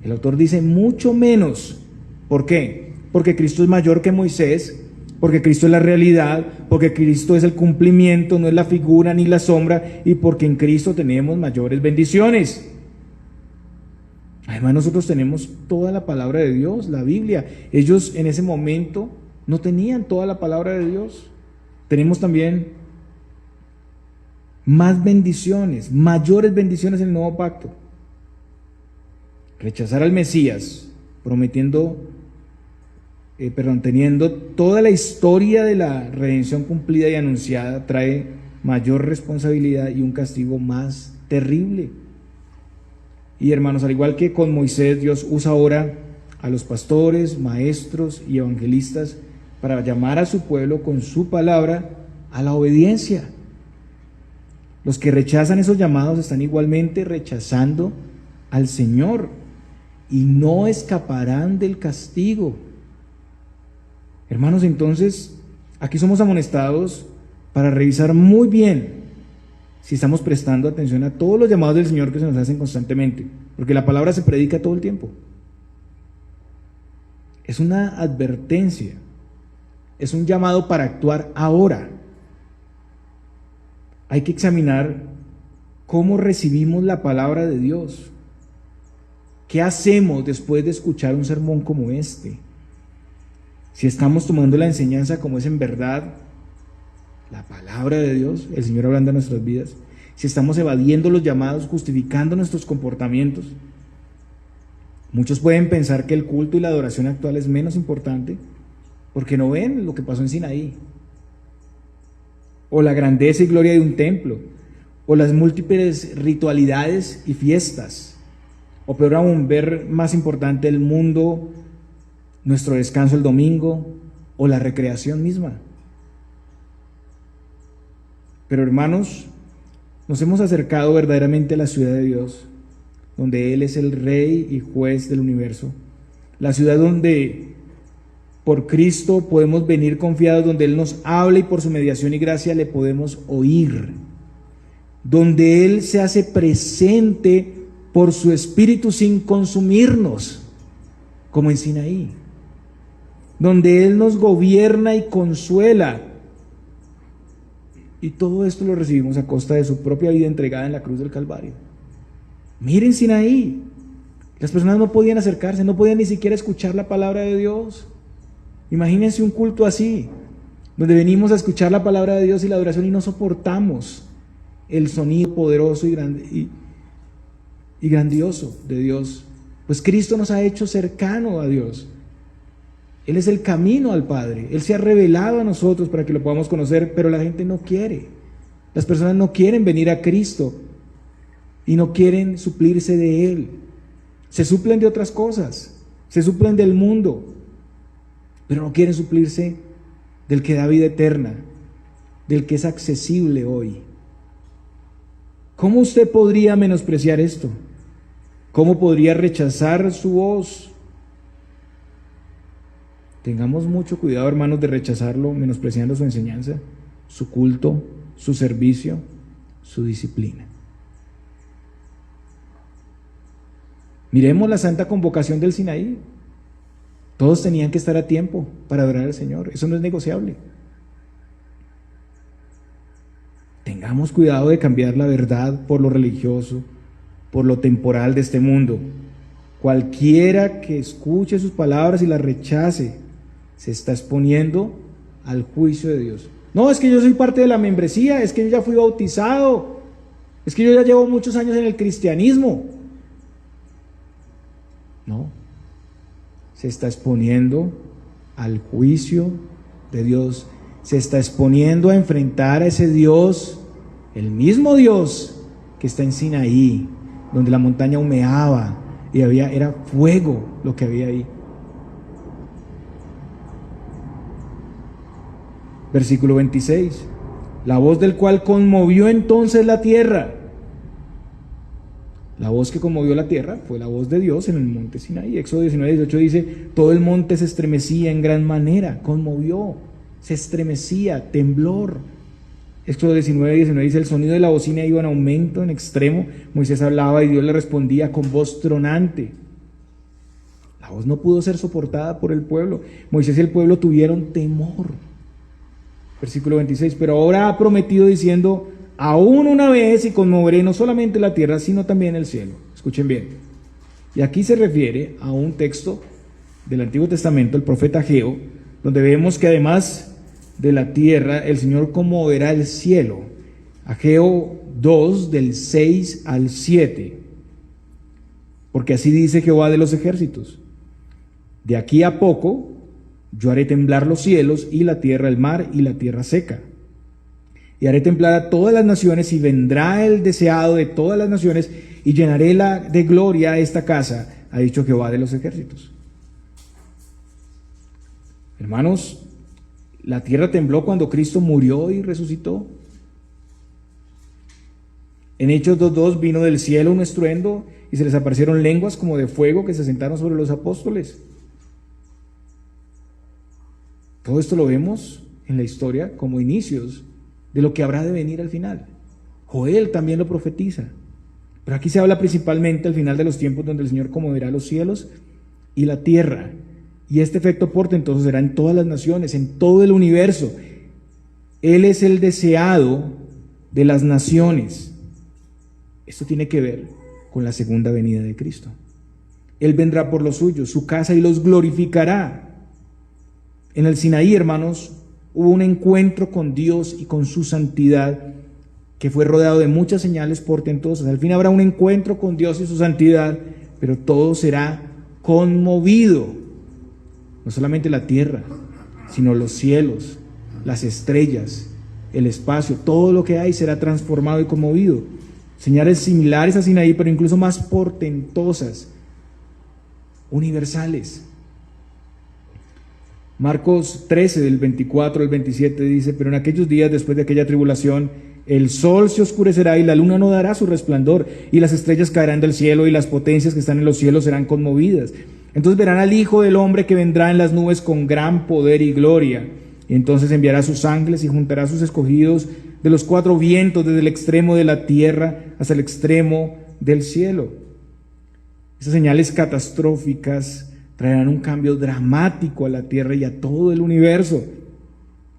El autor dice mucho menos. ¿Por qué? Porque Cristo es mayor que Moisés, porque Cristo es la realidad, porque Cristo es el cumplimiento, no es la figura ni la sombra, y porque en Cristo tenemos mayores bendiciones. Además, nosotros tenemos toda la palabra de Dios, la Biblia. Ellos en ese momento no tenían toda la palabra de Dios. Tenemos también más bendiciones, mayores bendiciones en el nuevo pacto. Rechazar al Mesías, teniendo toda la historia de la redención cumplida y anunciada, trae mayor responsabilidad y un castigo más terrible. Y hermanos, al igual que con Moisés, Dios usa ahora a los pastores, maestros y evangelistas para llamar a su pueblo con su palabra a la obediencia. Los que rechazan esos llamados están igualmente rechazando al Señor y no escaparán del castigo. Hermanos, entonces, aquí somos amonestados para revisar muy bien si estamos prestando atención a todos los llamados del Señor que se nos hacen constantemente, porque la palabra se predica todo el tiempo. Es una advertencia, es un llamado para actuar ahora. Hay que examinar cómo recibimos la palabra de Dios. ¿Qué hacemos después de escuchar un sermón como este? Si estamos tomando la enseñanza como es en verdad, la palabra de Dios, el Señor hablando en nuestras vidas, si estamos evadiendo los llamados, justificando nuestros comportamientos. Muchos pueden pensar que el culto y la adoración actual es menos importante porque no ven lo que pasó en Sinaí, o la grandeza y gloria de un templo, o las múltiples ritualidades y fiestas, o peor aún, ver más importante el mundo, nuestro descanso el domingo, o la recreación misma. Pero hermanos, nos hemos acercado verdaderamente a la ciudad de Dios, donde Él es el Rey y Juez del universo, la ciudad donde por Cristo podemos venir confiados, donde Él nos habla y por su mediación y gracia le podemos oír, donde Él se hace presente por su Espíritu sin consumirnos, como en Sinaí, donde Él nos gobierna y consuela. Y todo esto lo recibimos a costa de su propia vida entregada en la cruz del Calvario. Miren Sinaí, las personas no podían acercarse, no podían ni siquiera escuchar la palabra de Dios. Imagínense un culto así, donde venimos a escuchar la palabra de Dios y la adoración y no soportamos el sonido poderoso y grandioso de Dios. Pues Cristo nos ha hecho cercano a Dios. Él es el camino al Padre. Él se ha revelado a nosotros para que lo podamos conocer, pero la gente no quiere. Las personas no quieren venir a Cristo y no quieren suplirse de Él. Se suplen de otras cosas, se suplen del mundo, pero no quieren suplirse del que da vida eterna, del que es accesible hoy. ¿Cómo usted podría menospreciar esto? ¿Cómo podría rechazar su voz? Tengamos mucho cuidado, hermanos, de rechazarlo, menospreciando su enseñanza, su culto, su servicio, su disciplina. Miremos la santa convocación del Sinaí. Todos tenían que estar a tiempo para adorar al Señor. Eso no es negociable. Tengamos cuidado de cambiar la verdad por lo religioso, por lo temporal de este mundo. Cualquiera que escuche sus palabras y las rechace, se está exponiendo al juicio de Dios. No, es que yo soy parte de la membresía, es que yo ya fui bautizado, es que yo ya llevo muchos años en el cristianismo. No, se está exponiendo al juicio de Dios, se está exponiendo a enfrentar a ese Dios, el mismo Dios que está en Sinaí, donde la montaña humeaba y era fuego lo que había ahí. Versículo 26, la voz del cual conmovió entonces la tierra. La voz que conmovió la tierra fue la voz de Dios en el monte Sinaí. Éxodo 19:18 dice, todo el monte se estremecía en gran manera, conmovió, se estremecía, temblor. Éxodo 19:19 dice, el sonido de la bocina iba en aumento, en extremo. Moisés hablaba y Dios le respondía con voz tronante. La voz no pudo ser soportada por el pueblo. Moisés y el pueblo tuvieron temor. Versículo 26, pero ahora ha prometido diciendo, aún una vez y conmoveré no solamente la tierra, sino también el cielo. Escuchen bien. Y aquí se refiere a un texto del Antiguo Testamento, el profeta Ageo, donde vemos que además de la tierra, el Señor conmoverá el cielo. Ageo 2, del 6 al 7. Porque así dice Jehová de los ejércitos. De aquí a poco, yo haré temblar los cielos y la tierra, el mar y la tierra seca. Y haré temblar a todas las naciones y vendrá el deseado de todas las naciones y llenaré de gloria a esta casa, ha dicho Jehová de los ejércitos. Hermanos, la tierra tembló cuando Cristo murió y resucitó. En Hechos 2:2 vino del cielo un estruendo y se les aparecieron lenguas como de fuego que se sentaron sobre los apóstoles. Todo esto lo vemos en la historia como inicios de lo que habrá de venir al final. Joel también lo profetiza. Pero aquí se habla principalmente al final de los tiempos donde el Señor conmoverá los cielos y la tierra. Y este efecto portentoso será en todas las naciones, en todo el universo. Él es el deseado de las naciones. Esto tiene que ver con la segunda venida de Cristo. Él vendrá por los suyos, su casa, y los glorificará. En el Sinaí, hermanos, hubo un encuentro con Dios y con su santidad que fue rodeado de muchas señales portentosas. Al fin habrá un encuentro con Dios y su santidad, pero todo será conmovido. No solamente la tierra, sino los cielos, las estrellas, el espacio, todo lo que hay será transformado y conmovido. Señales similares a Sinaí, pero incluso más portentosas, universales. Marcos 13, del 24 al 27 dice, pero en aquellos días, después de aquella tribulación, el sol se oscurecerá y la luna no dará su resplandor, y las estrellas caerán del cielo y las potencias que están en los cielos serán conmovidas. Entonces verán al Hijo del Hombre que vendrá en las nubes con gran poder y gloria. Y entonces enviará sus ángeles y juntará a sus escogidos de los cuatro vientos, desde el extremo de la tierra hasta el extremo del cielo. Esas señales catastróficas traerán un cambio dramático a la tierra y a todo el universo.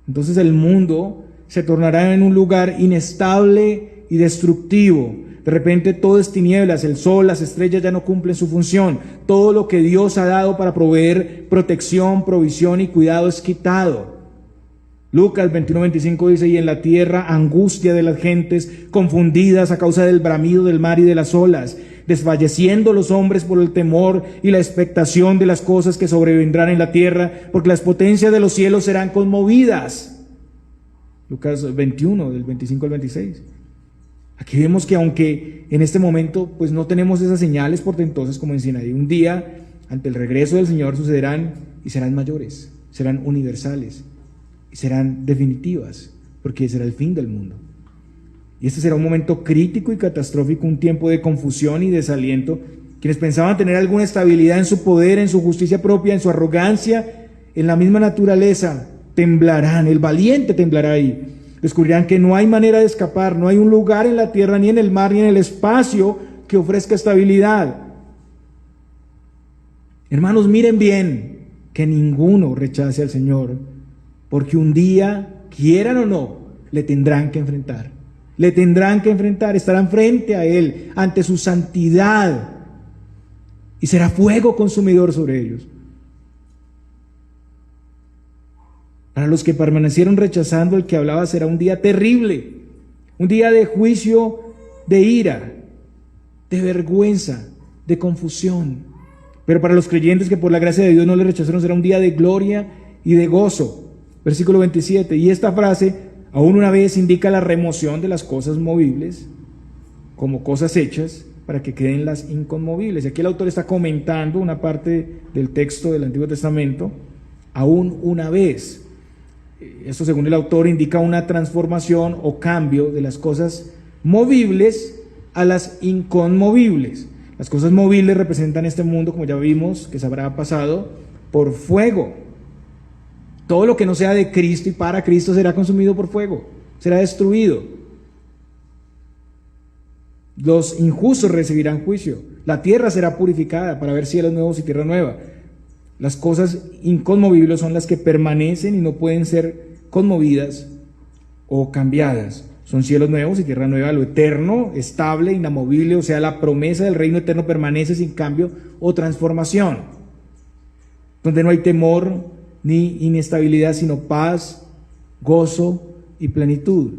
Entonces el mundo se tornará en un lugar inestable y destructivo. De repente todo es tinieblas, el sol, las estrellas ya no cumplen su función. Todo lo que Dios ha dado para proveer protección, provisión y cuidado es quitado. Lucas 21:25 dice, y en la tierra angustia de las gentes confundidas a causa del bramido del mar y de las olas, desfalleciendo los hombres por el temor y la expectación de las cosas que sobrevendrán en la tierra, porque las potencias de los cielos serán conmovidas. Lucas 21, del 25 al 26. Aquí vemos que aunque en este momento pues no tenemos esas señales portentosas como en Sinaí, un día ante el regreso del Señor sucederán y serán mayores, serán universales y serán definitivas, porque será el fin del mundo. Y este será un momento crítico y catastrófico, un tiempo de confusión y desaliento. Quienes pensaban tener alguna estabilidad en su poder, en su justicia propia, en su arrogancia, en la misma naturaleza, temblarán. El valiente temblará ahí. Descubrirán que no hay manera de escapar, no hay un lugar en la tierra, ni en el mar, ni en el espacio que ofrezca estabilidad. Hermanos, miren bien que ninguno rechace al Señor, porque un día, quieran o no, le tendrán que enfrentar. Le tendrán que enfrentar, estarán frente a Él, ante su santidad, y será fuego consumidor sobre ellos. Para los que permanecieron rechazando el que hablaba será un día terrible, un día de juicio, de ira, de vergüenza, de confusión. Pero para los creyentes que por la gracia de Dios no le rechazaron será un día de gloria y de gozo. Versículo 27, y esta frase aún una vez indica la remoción de las cosas movibles como cosas hechas para que queden las inconmovibles. Aquí el autor está comentando una parte del texto del Antiguo Testamento, aún una vez. Esto, según el autor, indica una transformación o cambio de las cosas movibles a las inconmovibles. Las cosas movibles representan este mundo, como ya vimos, que se habrá pasado por fuego. Todo lo que no sea de Cristo y para Cristo será consumido por fuego, será destruido. Los injustos recibirán juicio. La tierra será purificada para ver cielos nuevos y tierra nueva. Las cosas inconmovibles son las que permanecen y no pueden ser conmovidas o cambiadas. Son cielos nuevos y tierra nueva, lo eterno, estable, inamovible, o sea, la promesa del reino eterno permanece sin cambio o transformación. Donde no hay temor ni inestabilidad, sino paz, gozo y plenitud.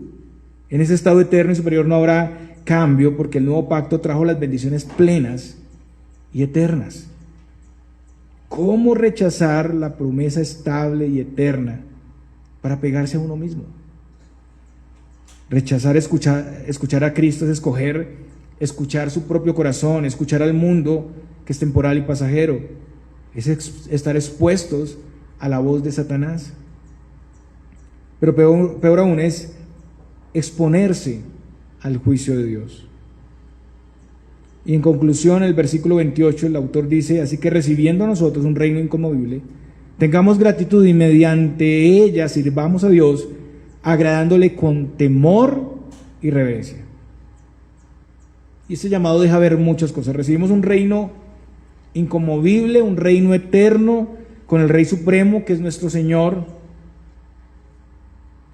En ese estado eterno y superior no habrá cambio, porque el nuevo pacto trajo las bendiciones plenas y eternas. ¿Cómo rechazar la promesa estable y eterna para pegarse a uno mismo? Rechazar escuchar a Cristo es escuchar su propio corazón, escuchar al mundo que es temporal y pasajero, es estar expuestos a la voz de Satanás. Pero peor aún es exponerse al juicio de Dios. Y en conclusión, el versículo 28, el autor dice: así que recibiendo nosotros un reino inconmovible, tengamos gratitud y mediante ella sirvamos a Dios, agradándole con temor y reverencia. Y este llamado deja ver muchas cosas. Recibimos un reino inconmovible, un reino eterno, con el Rey Supremo, que es nuestro Señor.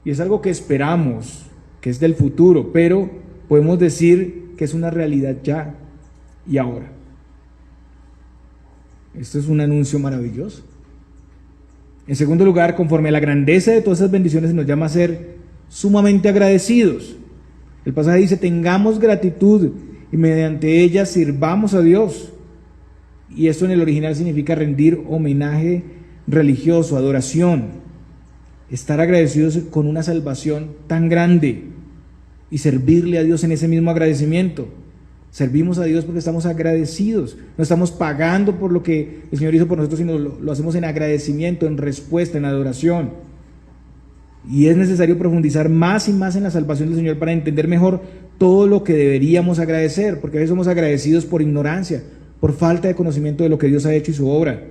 Y es algo que esperamos, que es del futuro, pero podemos decir que es una realidad ya y ahora. Esto es un anuncio maravilloso. En segundo lugar, conforme a la grandeza de todas esas bendiciones, se nos llama a ser sumamente agradecidos. El pasaje dice: tengamos gratitud y mediante ella sirvamos a Dios. Y esto en el original significa rendir homenaje religioso, adoración, estar agradecidos con una salvación tan grande y servirle a Dios en ese mismo agradecimiento. Servimos a Dios porque estamos agradecidos, no estamos pagando por lo que el Señor hizo por nosotros, sino lo hacemos en agradecimiento, en respuesta, en adoración. Y es necesario profundizar más y más en la salvación del Señor para entender mejor todo lo que deberíamos agradecer, porque a veces somos agradecidos por ignorancia, por falta de conocimiento de lo que Dios ha hecho y su obra.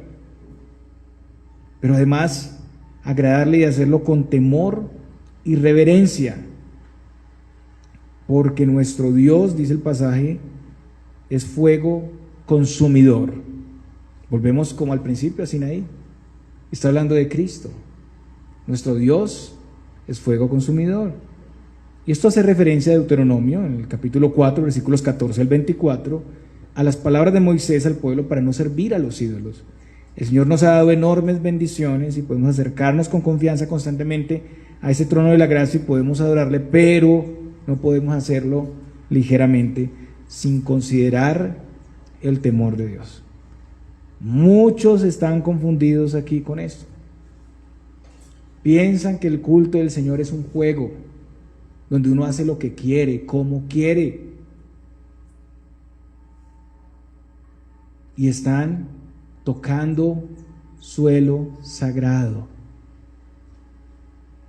Pero además, agradarle y hacerlo con temor y reverencia, porque nuestro Dios, dice el pasaje, es fuego consumidor. Volvemos como al principio a Sinaí. Está hablando de Cristo. Nuestro Dios es fuego consumidor. Y esto hace referencia a Deuteronomio, en el capítulo 4, versículos 14 al 24, a las palabras de Moisés al pueblo para no servir a los ídolos. El Señor nos ha dado enormes bendiciones y podemos acercarnos con confianza constantemente a ese trono de la gracia y podemos adorarle, pero no podemos hacerlo ligeramente sin considerar el temor de Dios. Muchos están confundidos aquí con esto. Piensan que el culto del Señor es un juego donde uno hace lo que quiere, como quiere. Y están tocando suelo sagrado.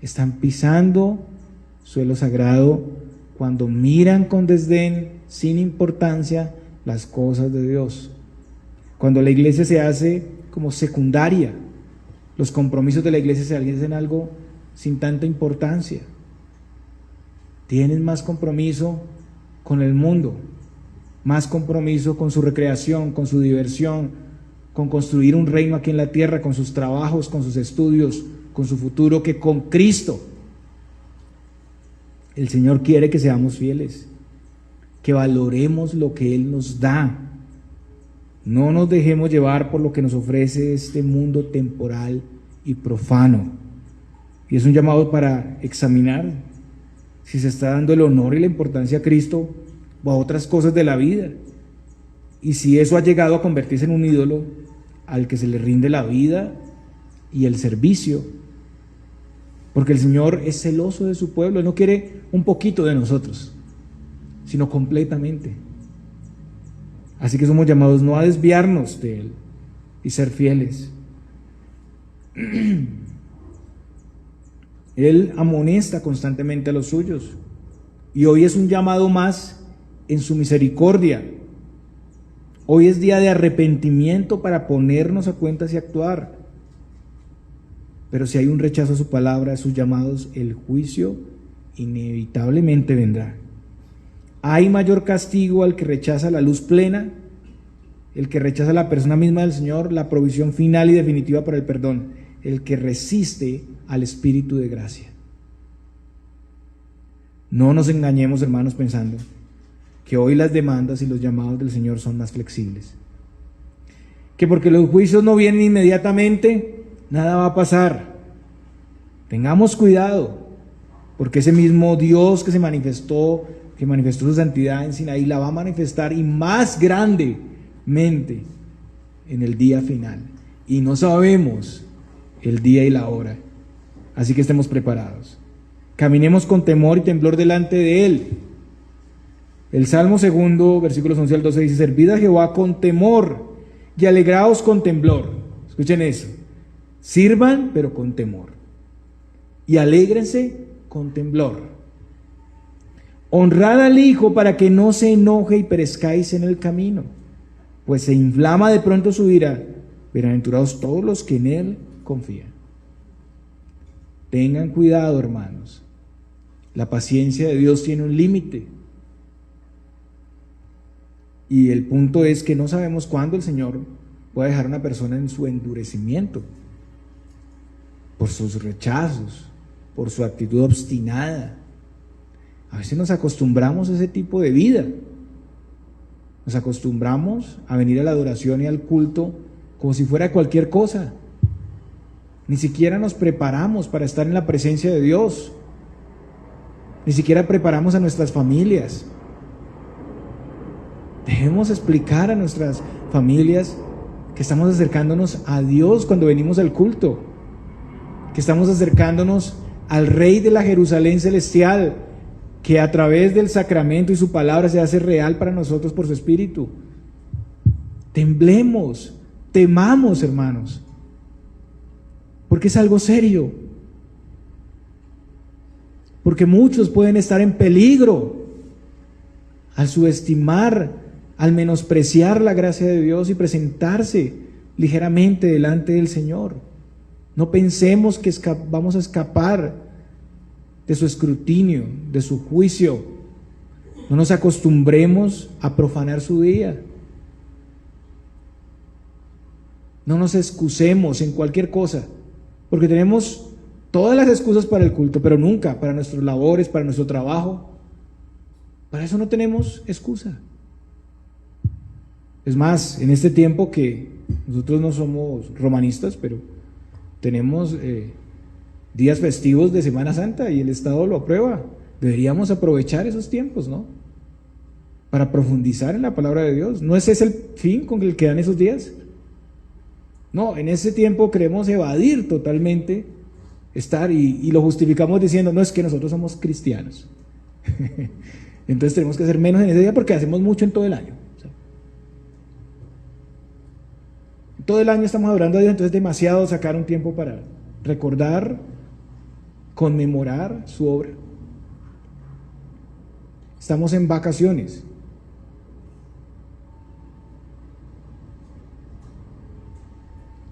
Están pisando suelo sagrado cuando miran con desdén, sin importancia, las cosas de Dios. Cuando la iglesia se hace como secundaria, los compromisos de la iglesia se hacen algo sin tanta importancia. Tienen más compromiso con el mundo, más compromiso con su recreación, con su diversión, con construir un reino aquí en la tierra, con sus trabajos, con sus estudios, con su futuro, que con Cristo. El Señor quiere que seamos fieles, que valoremos lo que Él nos da. No nos dejemos llevar por lo que nos ofrece este mundo temporal y profano. Y es un llamado para examinar si se está dando el honor y la importancia a Cristo o a otras cosas de la vida. Y si eso ha llegado a convertirse en un ídolo al que se le rinde la vida y el servicio. Porque el Señor es celoso de su pueblo, Él no quiere un poquito de nosotros, sino completamente. Así que somos llamados no a desviarnos de Él y ser fieles. Él amonesta constantemente a los suyos, y hoy es un llamado más en su misericordia. Hoy es día de arrepentimiento para ponernos a cuentas y actuar. Pero si hay un rechazo a su palabra, a sus llamados, el juicio inevitablemente vendrá. Hay mayor castigo al que rechaza la luz plena, el que rechaza la persona misma del Señor, la provisión final y definitiva para el perdón, el que resiste al Espíritu de gracia. No nos engañemos, hermanos, pensando que hoy las demandas y los llamados del Señor son más flexibles. Que porque los juicios no vienen inmediatamente, nada va a pasar. Tengamos cuidado, porque ese mismo Dios que manifestó su santidad en Sinaí, la va a manifestar y más grandemente en el día final. Y no sabemos el día y la hora, así que estemos preparados. Caminemos con temor y temblor delante de Él. El Salmo 2, versículos 11 al 12 dice: servid a Jehová con temor y alegraos con temblor. Escuchen eso. Sirvan, pero con temor. Y alégrense con temblor. Honrad al Hijo para que no se enoje y perezcáis en el camino, pues se inflama de pronto su ira. Bienaventurados todos los que en Él confían. Tengan cuidado, hermanos. La paciencia de Dios tiene un límite. Y el punto es que no sabemos cuándo el Señor puede dejar a una persona en su endurecimiento, por sus rechazos, por su actitud obstinada. A veces nos acostumbramos a ese tipo de vida. Nos acostumbramos a venir a la adoración y al culto como si fuera cualquier cosa. Ni siquiera nos preparamos para estar en la presencia de Dios. Ni siquiera preparamos a nuestras familias. Debemos explicar a nuestras familias que estamos acercándonos a Dios cuando venimos al culto, que estamos acercándonos al Rey de la Jerusalén celestial, que a través del sacramento y su palabra se hace real para nosotros por su Espíritu. Temblemos, temamos, hermanos, porque es algo serio, porque muchos pueden estar en peligro al subestimar, al menospreciar la gracia de Dios y presentarse ligeramente delante del Señor. No pensemos que vamos a escapar de su escrutinio, de su juicio. No nos acostumbremos a profanar su día. No nos excusemos en cualquier cosa, porque tenemos todas las excusas para el culto, pero nunca para nuestros labores, para nuestro trabajo. Para eso no tenemos excusa. Es más, en este tiempo que nosotros no somos romanistas, pero tenemos días festivos de Semana Santa y el Estado lo aprueba. Deberíamos aprovechar esos tiempos, ¿no? Para profundizar en la palabra de Dios. ¿No ese es el fin con el que dan esos días? No, en ese tiempo queremos evadir totalmente estar y lo justificamos diciendo: no, es que nosotros somos cristianos. Entonces tenemos que hacer menos en ese día porque hacemos mucho en todo el año. Todo el año estamos adorando a Dios, entonces es demasiado sacar un tiempo para recordar, conmemorar su obra. Estamos en vacaciones.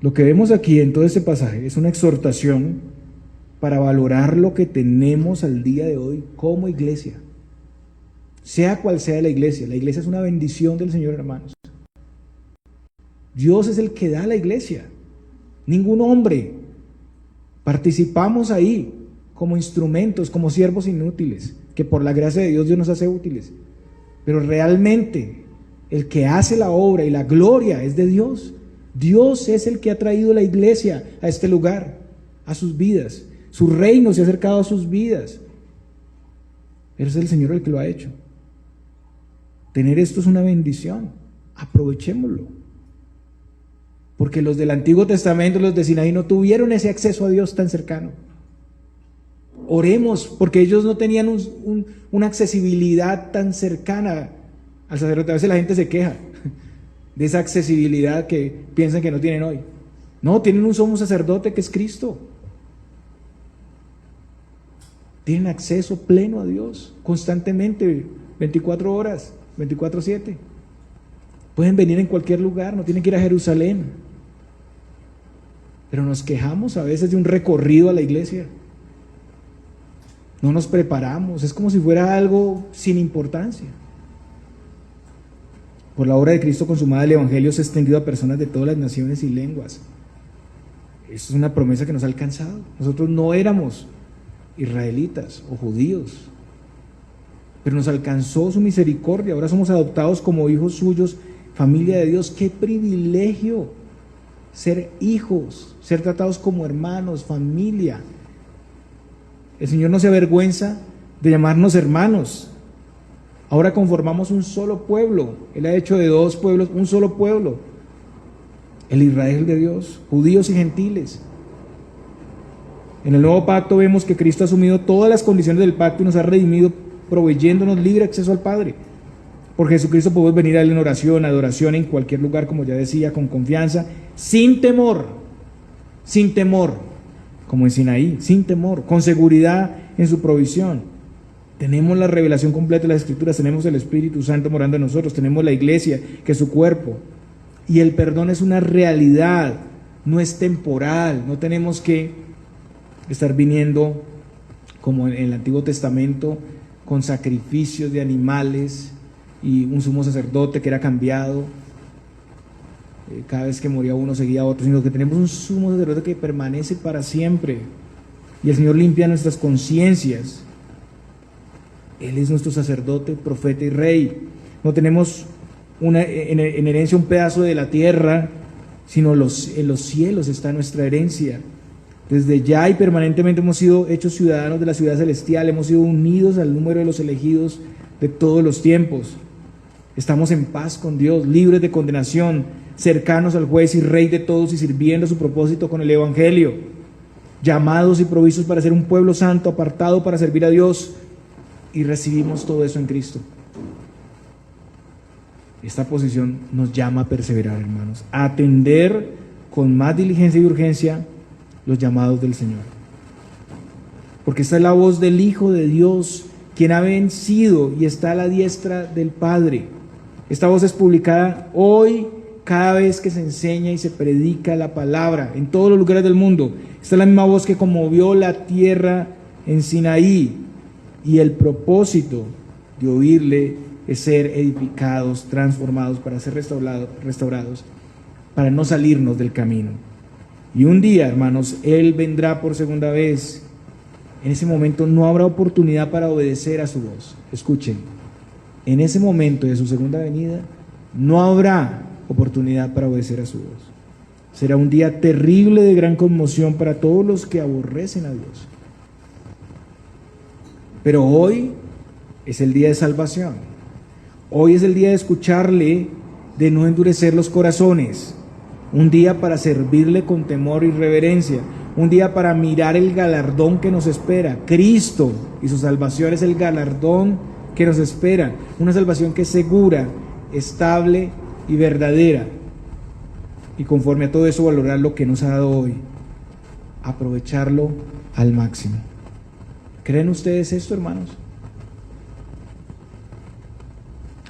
Lo que vemos aquí en todo este pasaje es una exhortación para valorar lo que tenemos al día de hoy como iglesia. Sea cual sea la iglesia es una bendición del Señor, hermanos. Dios es el que da la iglesia, ningún hombre. Participamos ahí como instrumentos, como siervos inútiles, que por la gracia de Dios nos hace útiles. Pero realmente el que hace la obra y la gloria es de Dios. Dios es el que ha traído la iglesia a este lugar, a sus vidas. Su reino se ha acercado a sus vidas. Pero es el Señor el que lo ha hecho. Tener esto es una bendición. Aprovechémoslo. Porque los del Antiguo Testamento, los de Sinaí, no tuvieron ese acceso a Dios tan cercano. Oremos, porque ellos no tenían una accesibilidad tan cercana al sacerdote. A veces la gente se queja de esa accesibilidad que piensan que no tienen hoy. No, tienen un sumo sacerdote que es Cristo. Tienen acceso pleno a Dios, constantemente, 24 horas. 24/7. Pueden venir en cualquier lugar, no tienen que ir a Jerusalén. Pero nos quejamos a veces de un recorrido a la iglesia. No nos preparamos, es como si fuera algo sin importancia. Por la obra de Cristo consumada, el Evangelio se ha extendido a personas de todas las naciones y lenguas. Eso es una promesa que nos ha alcanzado. Nosotros no éramos israelitas o judíos, pero nos alcanzó su misericordia. Ahora somos adoptados como hijos suyos, familia de Dios. ¡Qué privilegio! Ser hijos, ser tratados como hermanos, familia. El Señor no se avergüenza de llamarnos hermanos. Ahora conformamos un solo pueblo. Él ha hecho de dos pueblos un solo pueblo. El Israel de Dios, judíos y gentiles. En el nuevo pacto vemos que Cristo ha asumido todas las condiciones del pacto y nos ha redimido, proveyéndonos libre acceso al Padre. Por Jesucristo podemos venir a Él en oración, adoración, en cualquier lugar, como ya decía, con confianza, sin temor, como en Sinaí, sin temor, con seguridad en su provisión. Tenemos la revelación completa de las Escrituras, tenemos el Espíritu Santo morando en nosotros, tenemos la iglesia, que es su cuerpo. Y el perdón es una realidad, no es temporal, no tenemos que estar viniendo, como en el Antiguo Testamento, con sacrificios de animales, y un sumo sacerdote que era cambiado, cada vez que moría uno seguía a otro, sino que tenemos un sumo sacerdote que permanece para siempre, y el Señor limpia nuestras conciencias. Él es nuestro sacerdote, profeta y rey. No tenemos en herencia un pedazo de la tierra, sino en los cielos está nuestra herencia. Desde ya y permanentemente hemos sido hechos ciudadanos de la ciudad celestial, hemos sido unidos al número de los elegidos de todos los tiempos. Estamos en paz con Dios, libres de condenación, cercanos al juez y rey de todos y sirviendo su propósito con el Evangelio, llamados y provistos para ser un pueblo santo, apartado para servir a Dios, y recibimos todo eso en Cristo. Esta posición nos llama a perseverar, hermanos, a atender con más diligencia y urgencia los llamados del Señor. Porque esta es la voz del Hijo de Dios, quien ha vencido y está a la diestra del Padre. Esta voz es publicada hoy cada vez que se enseña y se predica la palabra en todos los lugares del mundo. Esta es la misma voz que conmovió la tierra en Sinaí, y el propósito de oírle es ser edificados, transformados, para ser restaurados, para no salirnos del camino. Y un día, hermanos, Él vendrá por segunda vez. En ese momento no habrá oportunidad para obedecer a su voz. Escuchen, en ese momento de su segunda venida no habrá oportunidad para obedecer a su voz. Será un día terrible de gran conmoción para todos los que aborrecen a Dios. Pero hoy es el día de salvación. Hoy es el día de escucharle, de no endurecer los corazones. Un día para servirle con temor y reverencia. Un día para mirar el galardón que nos espera. Cristo y su salvación es el galardón que nos espera. Una salvación que es segura, estable y verdadera. Y conforme a todo eso, valorar lo que nos ha dado hoy. Aprovecharlo al máximo. ¿Creen ustedes esto, hermanos?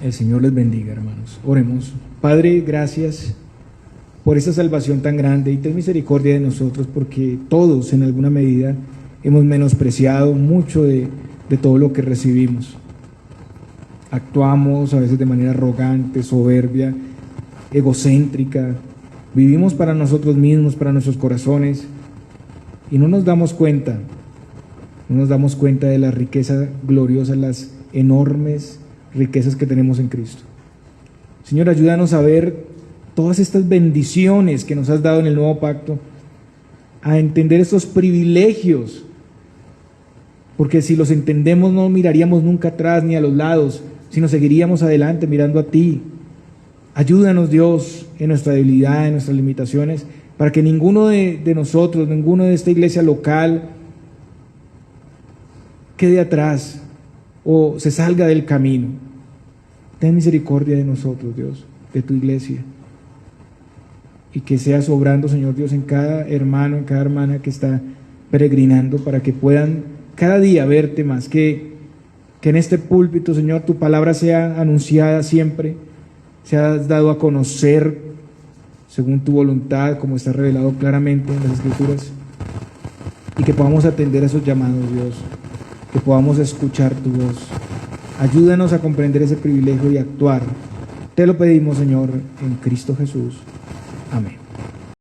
El Señor les bendiga, hermanos. Oremos. Padre, gracias por esta salvación tan grande, y ten misericordia de nosotros, porque todos en alguna medida hemos menospreciado mucho de todo lo que recibimos. Actuamos a veces de manera arrogante, soberbia, egocéntrica, vivimos para nosotros mismos, para nuestros corazones, y no nos damos cuenta de la riqueza gloriosa, las enormes riquezas que tenemos en Cristo. Señor, ayúdanos a ver todas estas bendiciones que nos has dado en el nuevo pacto, a entender estos privilegios, porque si los entendemos no miraríamos nunca atrás ni a los lados, sino seguiríamos adelante mirando a ti. Ayúdanos, Dios, en nuestra debilidad, en nuestras limitaciones, para que ninguno de nosotros, ninguno de esta iglesia local quede atrás o se salga del camino. Ten misericordia de nosotros, Dios, de tu iglesia, y que seas obrando, Señor Dios, en cada hermano, en cada hermana que está peregrinando, para que puedan cada día verte más, que Que en este púlpito, Señor, tu palabra sea anunciada siempre, sea dado a conocer según tu voluntad, como está revelado claramente en las Escrituras, y que podamos atender a esos llamados, Dios, que podamos escuchar tu voz. Ayúdanos a comprender ese privilegio y actuar. Te lo pedimos, Señor, en Cristo Jesús. Amén.